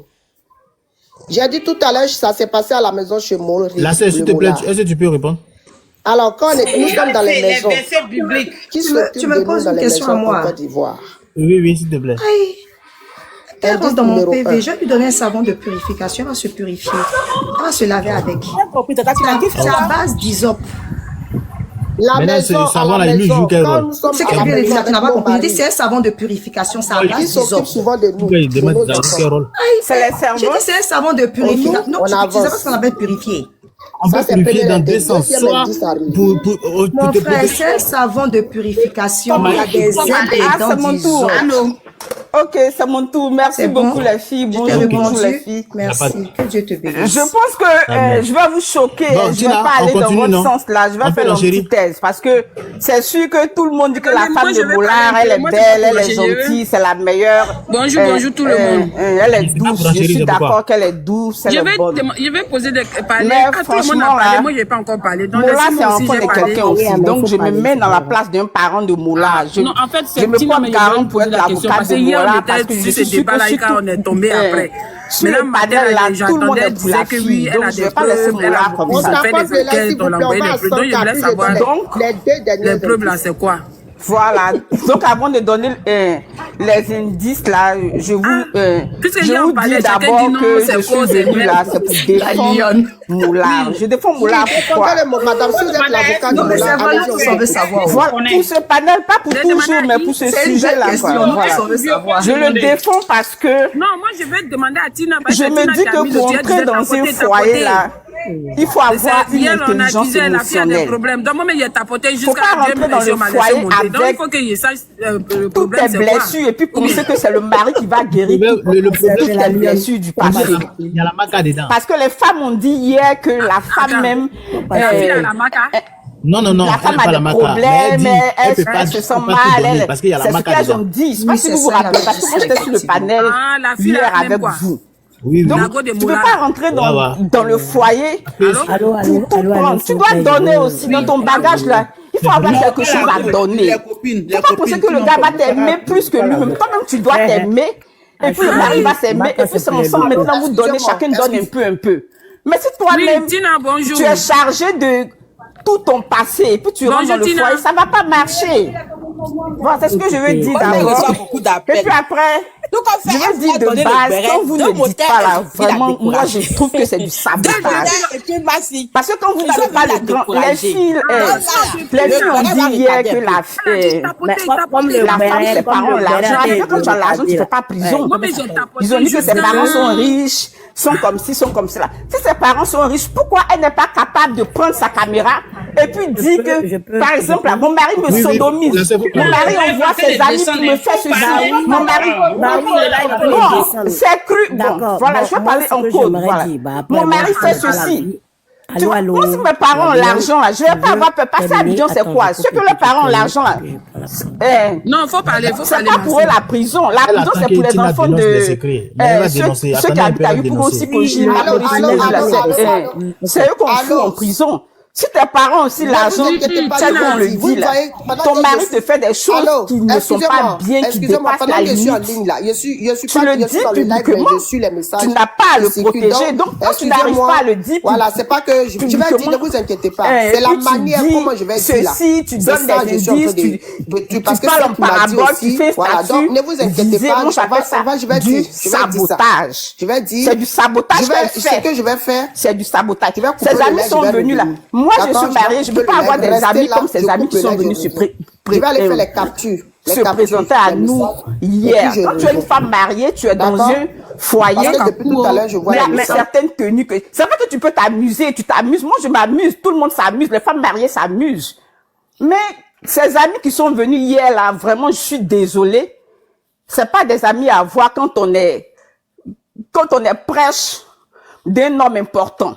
J'ai dit tout à l'heure, ça s'est passé à la maison chez Maurice. La soeur, s'il te plaît, est-ce que tu peux répondre? Alors, quand nous sommes dans les maisons, qui tu me poses une question à moi. Oui, s'il te plaît. Elle rentre dans mon PV, je vais lui donner un savon de purification, elle va se purifier. Elle va se laver avec. C'est à base d'Isop. La maison, savon là, il joue quel rôle? C'est que tu viens de dire, tu n'as pas compris. C'est un savon de purification, c'est à base d'Isop. souvent de nous. Il demande quel rôle? C'est les cerveaux. J'ai dit c'est un savon de purification. Non, tu sais pas ce qu'on appelle purifier. On peut purifier dans deux sens. Soit mon frère, c'est un savon de purification. Il y a des aides dans d'Isop. Ok, c'est mon tour. Merci beaucoup, les filles. Bonjour, les filles. Merci. Que Dieu te bénisse. Je pense que je vais vous choquer. Bon, je ne vais pas aller dans votre sens là. Je vais faire une chérie. antithèse parce que c'est sûr que tout le monde dit que la femme de Moulard, elle est belle, elle est gentille, c'est la meilleure. Bonjour tout le monde. Elle est douce. Je suis d'accord qu'elle est douce. Je vais poser des parler. Mais tout le monde a parlé. Moi, je n'ai pas encore parlé. Moulard, c'est enfant de quelqu'un aussi. Donc, je me mets dans la place d'un parent de Moulard. Non, en fait, c'est je me porte garant pour être l'avocat de Moulard parce que je suis sûr que quand on est tombé après. Mais là, madame, là, tout le monde est pour la fille. Donc, je ne vais pas laisser Moulard comme ça. On fait des enquêtes, on a envoyé des preuves. Donc, je voulais savoir. Les preuves là, c'est quoi? Voilà. Donc, avant de donner les indices là, je vous dis d'abord que je suis venue là, c'est pour défendre Moulard. Je défends Moulard pourquoi? Madame, si vous êtes l'avocat de Moulard, on veut savoir. Voilà, pour ce panel, pas pour toujours, mais pour ce sujet-là. Je le défends parce que. Non, moi je vais demander à Tina. Je me dis que pour entrer dans un foyer là, il faut avoir une intelligence émotionnelle. Donc, moi, il y a tapoté jusqu'à la rentrer dans le foyer donc, il faut qu'il sache le toutes tes blessures et puis penser que c'est le mari qui va guérir toutes tes blessures du passé. Il y a la maca dedans. Parce que les femmes ont dit hier que la femme même. Non, la femme a des problèmes, elle se sent mal. Parce qu'il y a la maca dedans. C'est ce qu'elles ont dit. Je ne sais pas si vous vous rappelez, parce que moi j'étais sur le panel hier avec vous. Oui, donc, tu ne peux pas rentrer dans le foyer pour prendre. Tu dois donner aussi dans ton bagage là. Il faut avoir quelque chose à donner. Il ne faut pas penser que le gars va t'aimer plus que lui-même. Toi-même, tu dois t'aimer. Et puis le mari va s'aimer. Et puis c'est ensemble. Maintenant, vous donnez, chacun donne un peu. Mais si toi-même, tu es chargé de tout ton passé et puis tu rentres dans le foyer, ça ne va pas marcher. Voilà, c'est ce que je veux dire d'abord. Et puis après, je veux dire de base, quand vous ne dites pas là, vraiment, moi je trouve que c'est du sabotage. Parce que quand vous n'avez pas le grand, les filles ont dit hier que la femme, ses parents ont l'argent. Quand tu as l'argent, tu ne fais pas prison. Ils ont dit que ses parents sont riches, sont comme ci, sont comme cela. Si ses parents sont riches, pourquoi elle n'est pas capable de prendre sa caméra et puis dire que, par exemple, mon mari me sodomise, mon mari envoie ses amis pour me faire ceci, mon mari... Non, c'est cru. Bon, voilà, je vais parler en code. Voilà. Mon mari fait ceci. Tu vois, moi, si mes parents ont l'argent, je ne vais pas avoir peur. Passer à Abidjan, c'est quoi? Ceux que leurs parents ont l'argent, non, il faut parler, c'est pas pour eux la prison. La prison, c'est pour les enfants de ceux qui habitent à Yopougon aussi, pour Gilles, la police, c'est eux qu'on fout en prison. Si tes parents aussi l'argent, tel qu'on le dit là, ton mari te fait des choses qui ne sont pas bien, qui dépassent la limite. Tu le dis publiquement, tu n'as pas à le protéger. Donc, quand tu n'arrives pas à le dire, voilà, c'est pas que je vais dire, ne vous inquiétez pas. C'est la manière comment je vais dire là. Ceci, tu donnes des indices, tu parles en parabole, tu fais voilà, donc ne vous inquiétez pas. Je vais dire sabotage. Je vais dire. C'est du sabotage. Ce que je vais faire, c'est du sabotage. Ces amis sont venus là. Moi, je suis mariée, je ne peux pas avoir des amis comme ces amis qui sont venus je vais aller faire les captures. Se présenter à nous hier. Quand tu es une femme mariée, tu es dans un foyer. Mais certaines tenues que. C'est vrai que tu peux t'amuser, tu t'amuses. Moi, je m'amuse. Tout le monde s'amuse. Les femmes mariées s'amusent. Mais ces amis qui sont venus hier, là, vraiment, je suis désolée. C'est pas des amis à avoir quand on est prêche d'un homme important.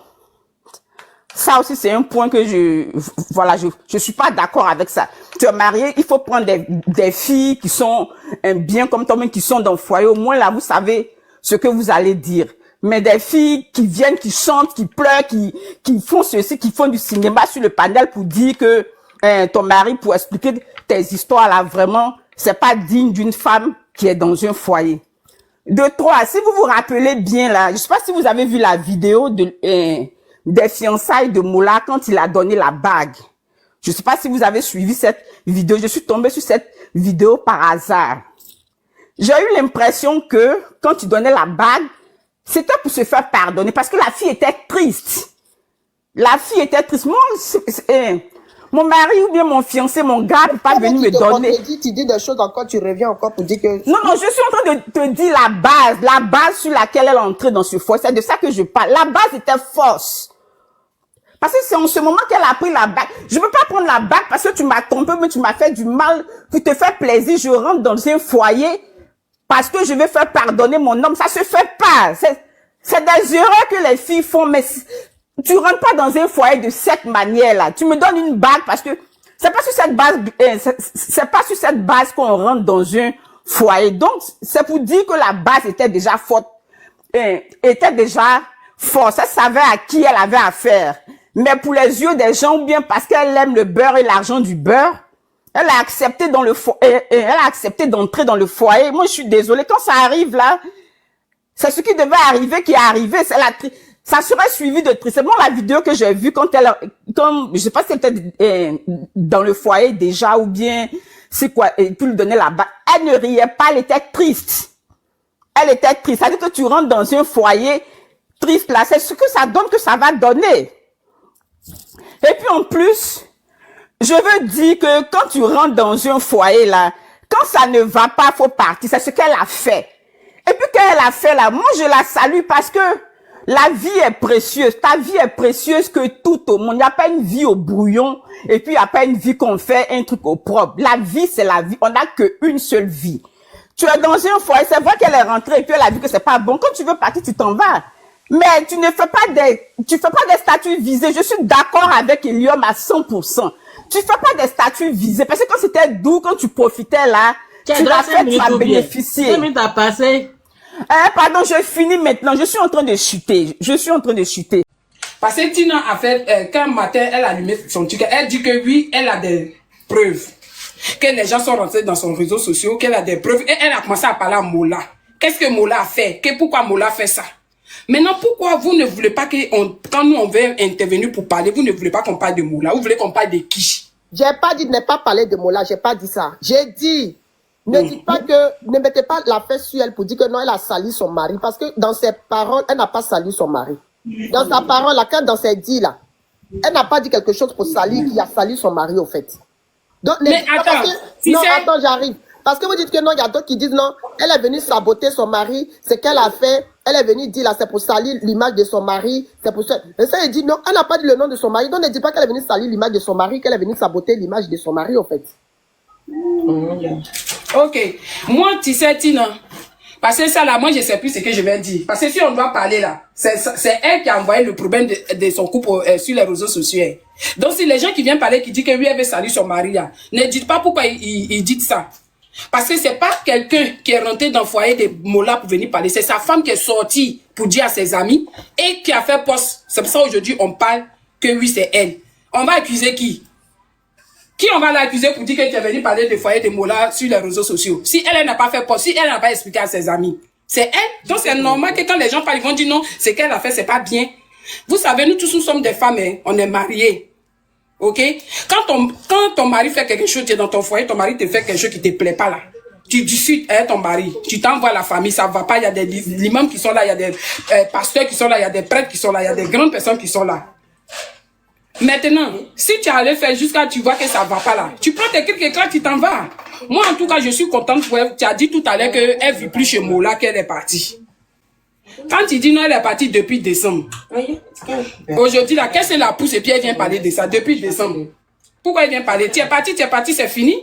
Ça aussi, c'est un point que je suis pas d'accord avec ça. Tu es marié, il faut prendre des filles qui sont bien comme toi-même, qui sont dans le foyer. Au moins, là, vous savez ce que vous allez dire. Mais des filles qui viennent, qui chantent, qui pleurent, qui font ceci, qui font du cinéma sur le panel pour dire que ton mari, pour expliquer tes histoires, là, vraiment, c'est pas digne d'une femme qui est dans un foyer. De 3, si vous vous rappelez bien, là, je sais pas si vous avez vu la vidéo des fiançailles de Mola quand il a donné la bague. Je sais pas si vous avez suivi cette vidéo. Je suis tombée sur cette vidéo par hasard. J'ai eu l'impression que quand il donnait la bague, c'était pour se faire pardonner parce que la fille était triste. La fille était triste. Moi, mon mari ou bien mon fiancé, mon gars, n'est pas venu me donner. Tu dis des choses encore, tu reviens encore pour dire que... Non, je suis en train de te dire la base sur laquelle elle est entrée dans ce foyer. C'est de ça que je parle. La base était fausse. Parce que c'est en ce moment qu'elle a pris la bague. Je veux pas prendre la bague parce que tu m'as trompé, mais tu m'as fait du mal pour te faire plaisir. Je rentre dans un foyer parce que je veux faire pardonner mon homme. Ça se fait pas. C'est des erreurs que les filles font, mais tu rentres pas dans un foyer de cette manière-là. Tu me donnes une bague parce que c'est pas sur cette base, c'est pas sur cette base qu'on rentre dans un foyer. Donc, c'est pour dire que la base était déjà forte, était déjà forte. Elle savait à qui elle avait affaire. Mais pour les yeux des gens, ou bien parce qu'elle aime le beurre et l'argent du beurre, elle a accepté elle a accepté d'entrer dans le foyer. Moi, je suis désolée. Quand ça arrive là, c'est ce qui devait arriver qui est arrivé. Ça serait suivi de tristesse. Bon, la vidéo que j'ai vue quand je sais pas si c'était dans le foyer déjà ou bien c'est quoi, et puis lui donner la bague. Elle ne riait pas, elle était triste. Elle était triste. C'est-à-dire que tu rentres dans un foyer triste là, c'est ce que ça donne que ça va donner. Et puis en plus, je veux dire que quand tu rentres dans un foyer là, quand ça ne va pas, faut partir. C'est ce qu'elle a fait. Et puis qu'elle a fait là, moi je la salue parce que la vie est précieuse. Ta vie est précieuse que tout au monde. Il n'y a pas une vie au brouillon et puis il n'y a pas une vie qu'on fait un truc au propre. La vie, c'est la vie. On n'a qu'une seule vie. Tu es dans un foyer, c'est vrai qu'elle est rentrée et puis elle a vu que c'est pas bon. Quand tu veux partir, tu t'en vas. Mais tu ne fais pas des statuts visés. Je suis d'accord avec Elium à 100%. Tu fais pas des statuts visés. Parce que quand c'était doux, quand tu profitais là, tu l'as fait, tu as bénéficié. 5 minutes à passer. Pardon, je finis maintenant. Je suis en train de chuter. Parce que Tina a fait, quand matin, elle a allumé son truc, elle dit que oui, elle a des preuves. Que les gens sont rentrés dans son réseau social, qu'elle a des preuves. Et elle a commencé à parler à Mola. Qu'est-ce que Mola a fait? Pourquoi Mola fait ça? Maintenant, pourquoi vous ne voulez pas quand nous on veut intervenir pour parler, vous ne voulez pas qu'on parle de Mola? Vous voulez qu'on parle de qui? J'ai pas dit de ne pas parler de Mola, j'ai pas dit ça. J'ai dit, ne dites pas ne mettez pas la fesse sur elle pour dire que non, elle a sali son mari. Parce que dans ses paroles, elle n'a pas sali son mari. Dans sa parole, là, quand dans ses dits, là, elle n'a pas dit quelque chose pour salir, qui a sali son mari, au fait. Donc, mais attends, attends, j'arrive. Parce que vous dites que non, il y a d'autres qui disent non, elle est venue saboter son mari, ce qu'elle a fait, elle est venue dire là, c'est pour salir l'image de son mari, c'est pour ça. Et ça, elle dit non, elle n'a pas dit le nom de son mari, donc ne dit pas qu'elle est venue salir l'image de son mari, qu'elle est venue saboter l'image de son mari, en fait. Ok. Moi, tu sais, Tina, parce que ça là, moi, je sais plus ce que je vais dire. Parce que si on doit parler là, c'est elle qui a envoyé le problème de son couple sur les réseaux sociaux. Donc, si les gens qui viennent parler, qui disent que lui, elle veut salir son mari là, ne dites pas pourquoi ils disent ça. Parce que c'est pas quelqu'un qui est rentré dans le foyer de Mola pour venir parler. C'est sa femme qui est sortie pour dire à ses amis et qui a fait poste. C'est pour ça aujourd'hui on parle que oui, c'est elle. On va accuser qui? Qui on va l'accuser pour dire qu'elle est venue parler du foyer de Mola sur les réseaux sociaux? Si elle n'a pas fait poste, si elle n'a pas expliqué à ses amis, c'est elle. Donc c'est normal que quand les gens parlent, ils vont dire non, ce qu'elle a fait, c'est pas bien. Vous savez, nous tous nous sommes des femmes, hein, on est mariés. Ok? Quand ton mari fait quelque chose, tu es dans ton foyer, ton mari te fait quelque chose qui te plaît pas là. Tu discutes avec ton mari, tu t'envoies la famille, ça va pas, il y a des imams qui sont là, il y a des pasteurs qui sont là, il y a des prêtres qui sont là, il y a des grandes personnes qui sont là. Maintenant, si tu allais faire jusqu'à tu vois que ça va pas là, tu prends tes clics et claques, tu t'en vas. Moi, en tout cas, je suis contente. Tu as dit tout à l'heure qu'elle vit plus chez Mola, qu'elle est partie. Quand tu dis non, elle est partie depuis décembre. Aujourd'hui, là, qu'est-ce qu'elle la pousse et puis elle vient parler de ça depuis décembre. Pourquoi il vient parler? Tu es parti, c'est fini.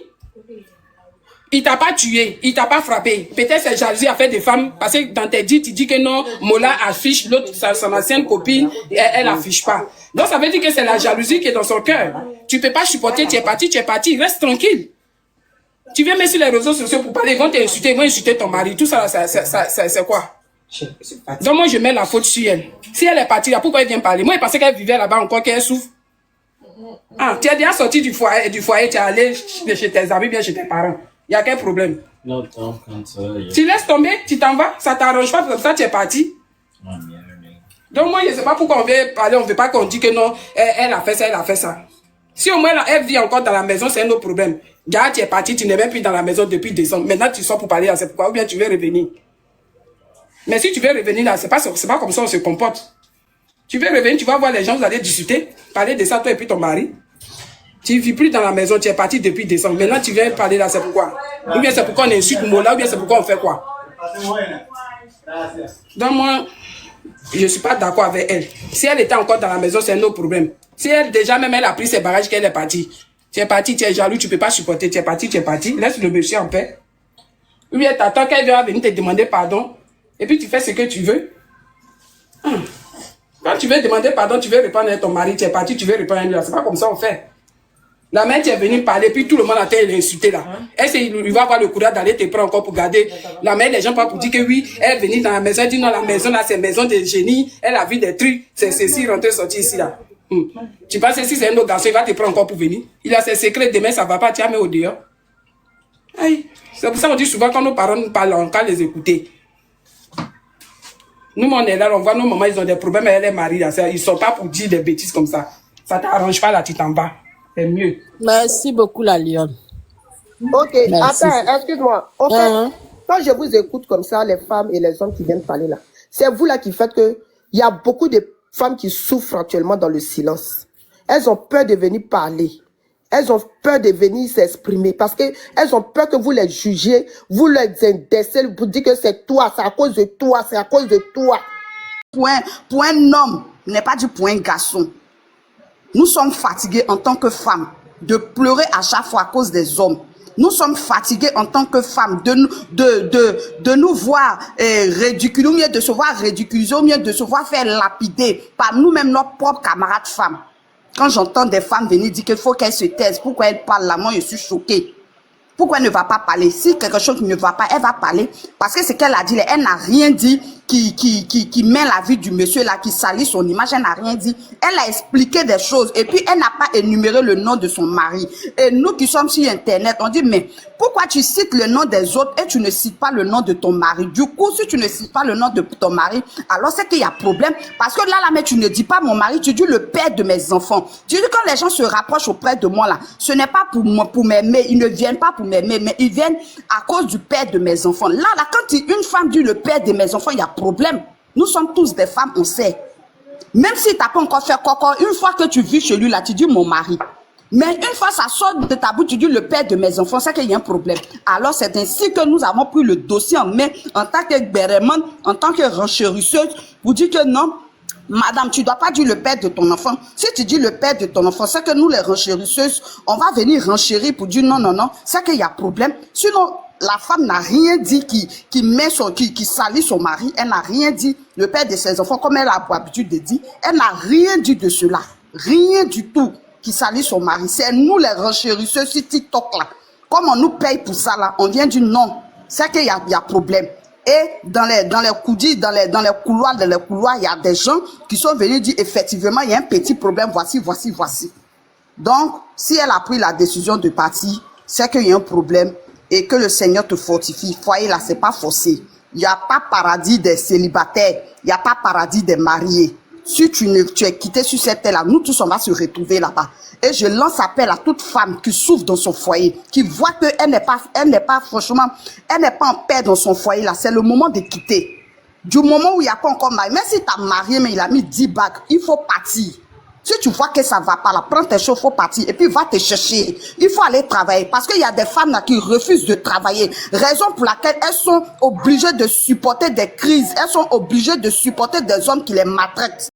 Il t'a pas tué, il t'a pas frappé. Peut-être c'est jalousie à faire des femmes, parce que dans tes dits, tu dis que non, Mola affiche, l'autre, son ancienne copine, elle affiche pas. Donc ça veut dire que c'est la jalousie qui est dans son cœur. Tu peux pas supporter, tu es parti, reste tranquille. Tu viens mettre sur les réseaux sociaux pour parler, ils vont t'insulter, ils vont insulter ton mari, tout ça, c'est quoi? Donc moi je mets la faute sur elle. Si elle est partie là, pourquoi elle vient parler? Moi je pensais qu'elle vivait là-bas encore, qu'elle souffre. Ah, tu es déjà sorti du foyer, tu es allé chez tes amis, bien chez tes parents. Il y a quel problème? Tu laisses tomber, tu t'en vas, ça t'arrange pas, comme ça tu es parti. Donc moi je sais pas pourquoi on veut parler, on veut pas qu'on dise que non, elle a fait ça. Si au moins elle vit encore dans la maison, c'est un autre problème. Déjà tu es parti, tu n'es même plus dans la maison depuis décembre. Maintenant tu sors pour parler là, c'est pourquoi, ou bien tu veux revenir. Mais si tu veux revenir là, c'est pas comme ça on se comporte. Tu veux revenir, tu vas voir les gens, vous allez discuter, parler de ça, toi et puis ton mari. Tu ne vis plus dans la maison, tu es parti depuis décembre. Maintenant, tu viens parler là, c'est pourquoi? Ou bien c'est pourquoi on insulte Mola, ou bien c'est pourquoi on fait quoi? Donc moi, je ne suis pas d'accord avec elle. Si elle était encore dans la maison, c'est un autre problème. Si elle, déjà même, elle a pris ses bagages qu'elle est partie. Tu es parti, tu es jaloux, tu ne peux pas supporter, tu es parti. Laisse le monsieur en paix. Ou bien t'attends qu'elle vienne venir te demander pardon. Et puis tu fais ce que tu veux. Quand tu veux demander pardon, tu veux répondre à ton mari, tu es parti, tu veux répondre à lui. C'est pas comme ça on fait. La mère, tu es venu parler, puis tout le monde a été insulté là. Est-ce qu'il va avoir le courage d'aller te prendre encore pour garder? La mère, les gens parlent pour dire que oui, elle est venue dans la maison, elle dit non, la maison là, c'est maison de génie, elle a vu des trucs, c'est ceci, rentrer, sortir ici là. Tu penses que si c'est un autre garçon, il va te prendre encore pour venir? Il a ses secrets, demain ça va pas, tu as mis au dehors. C'est pour ça qu'on dit souvent quand nos parents nous parlent, on peut les écouter. Nous, on est là, on voit nos mamans, ils ont des problèmes, elle est mariée là, ils sont pas pour dire des bêtises comme ça. Ça t'arrange pas là, tu t'en vas. C'est mieux. Merci beaucoup, la lionne. Ok, Merci. attends, excuse-moi. En fait, quand je vous écoute comme ça, les femmes et les hommes qui viennent parler là, c'est vous là qui faites que il y a beaucoup de femmes qui souffrent actuellement dans le silence. Elles ont peur de venir parler. Elles ont peur de venir s'exprimer parce que elles ont peur que vous les jugiez, vous les indexez, vous dites que c'est toi, c'est à cause de toi, c'est à cause de toi. Pour un homme, n'est pas du point garçon. Nous sommes fatigués en tant que femmes de pleurer à chaque fois à cause des hommes. Nous sommes fatigués en tant que femmes de nous voir ridiculiser, ou mieux de se voir ridiculiser, ou mieux de se voir faire lapider par nous-mêmes, nos propres camarades femmes. Quand j'entends des femmes venir dire qu'il faut qu'elles se taisent, pourquoi elles parlent là, moi je suis choquée. Pourquoi elle ne va pas parler? Si quelque chose ne va pas, elle va parler. Parce que ce qu'elle a dit, elle n'a rien dit qui met la vie du monsieur là, qui salit son image, elle n'a rien dit. Elle a expliqué des choses et puis elle n'a pas énuméré le nom de son mari. Et nous qui sommes sur Internet, on dit, mais pourquoi tu cites le nom des autres et tu ne cites pas le nom de ton mari? Du coup, si tu ne cites pas le nom de ton mari, alors c'est qu'il y a problème. Parce que là, mais tu ne dis pas mon mari, tu dis le père de mes enfants. Tu dis quand les gens se rapprochent auprès de moi là, ce n'est pas pour m'aimer, ils ne viennent pas pour m'aimer, mais ils viennent à cause du père de mes enfants. Là, quand une femme dit le père de mes enfants, il y a problème. Nous sommes tous des femmes, on sait. Même si tu n'as pas encore fait coco, une fois que tu vis chez lui là, tu dis mon mari. Mais une fois ça sort de ta bouche, tu dis le père de mes enfants, c'est qu'il y a un problème. Alors c'est ainsi que nous avons pris le dossier en main en tant que bérémane, en tant que renchérisseuse, pour dire que non, madame, tu ne dois pas dire le père de ton enfant. Si tu dis le père de ton enfant, c'est que nous les renchérisseuses, on va venir renchérir pour dire non, non, non, c'est qu'il y a problème. Sinon, la femme n'a rien dit qui salit son mari, elle n'a rien dit le père de ses enfants, comme elle a pour habitude de dire, elle n'a rien dit de cela, rien du tout qui salit son mari. C'est nous les renchérisseurs sur TikTok là. Comme on nous paye pour ça là, on vient dire non, c'est qu'il y a problème. Et dans les couloirs, il y a des gens qui sont venus dire effectivement, il y a un petit problème, voici. Donc, si elle a pris la décision de partir, c'est qu'il y a un problème et que le Seigneur te fortifie. Foyer là, c'est pas forcé. Il n'y a pas paradis des célibataires, il n'y a pas paradis des mariés. Si tu es quitté sur cette terre là, nous tous on va se retrouver là-bas. Et je lance appel à toute femme qui souffre dans son foyer, qui voit qu'elle n'est pas franchement, elle n'est pas en paix dans son foyer là. C'est le moment de quitter. Du moment où il n'y a pas encore marié, même si tu as marié, mais il a mis 10 bagues, il faut partir. Si tu vois que ça ne va pas là, prends tes choses, il faut partir. Et puis va te chercher. Il faut aller travailler. Parce qu'il y a des femmes là qui refusent de travailler. Raison pour laquelle elles sont obligées de supporter des crises. Elles sont obligées de supporter des hommes qui les maltraitent.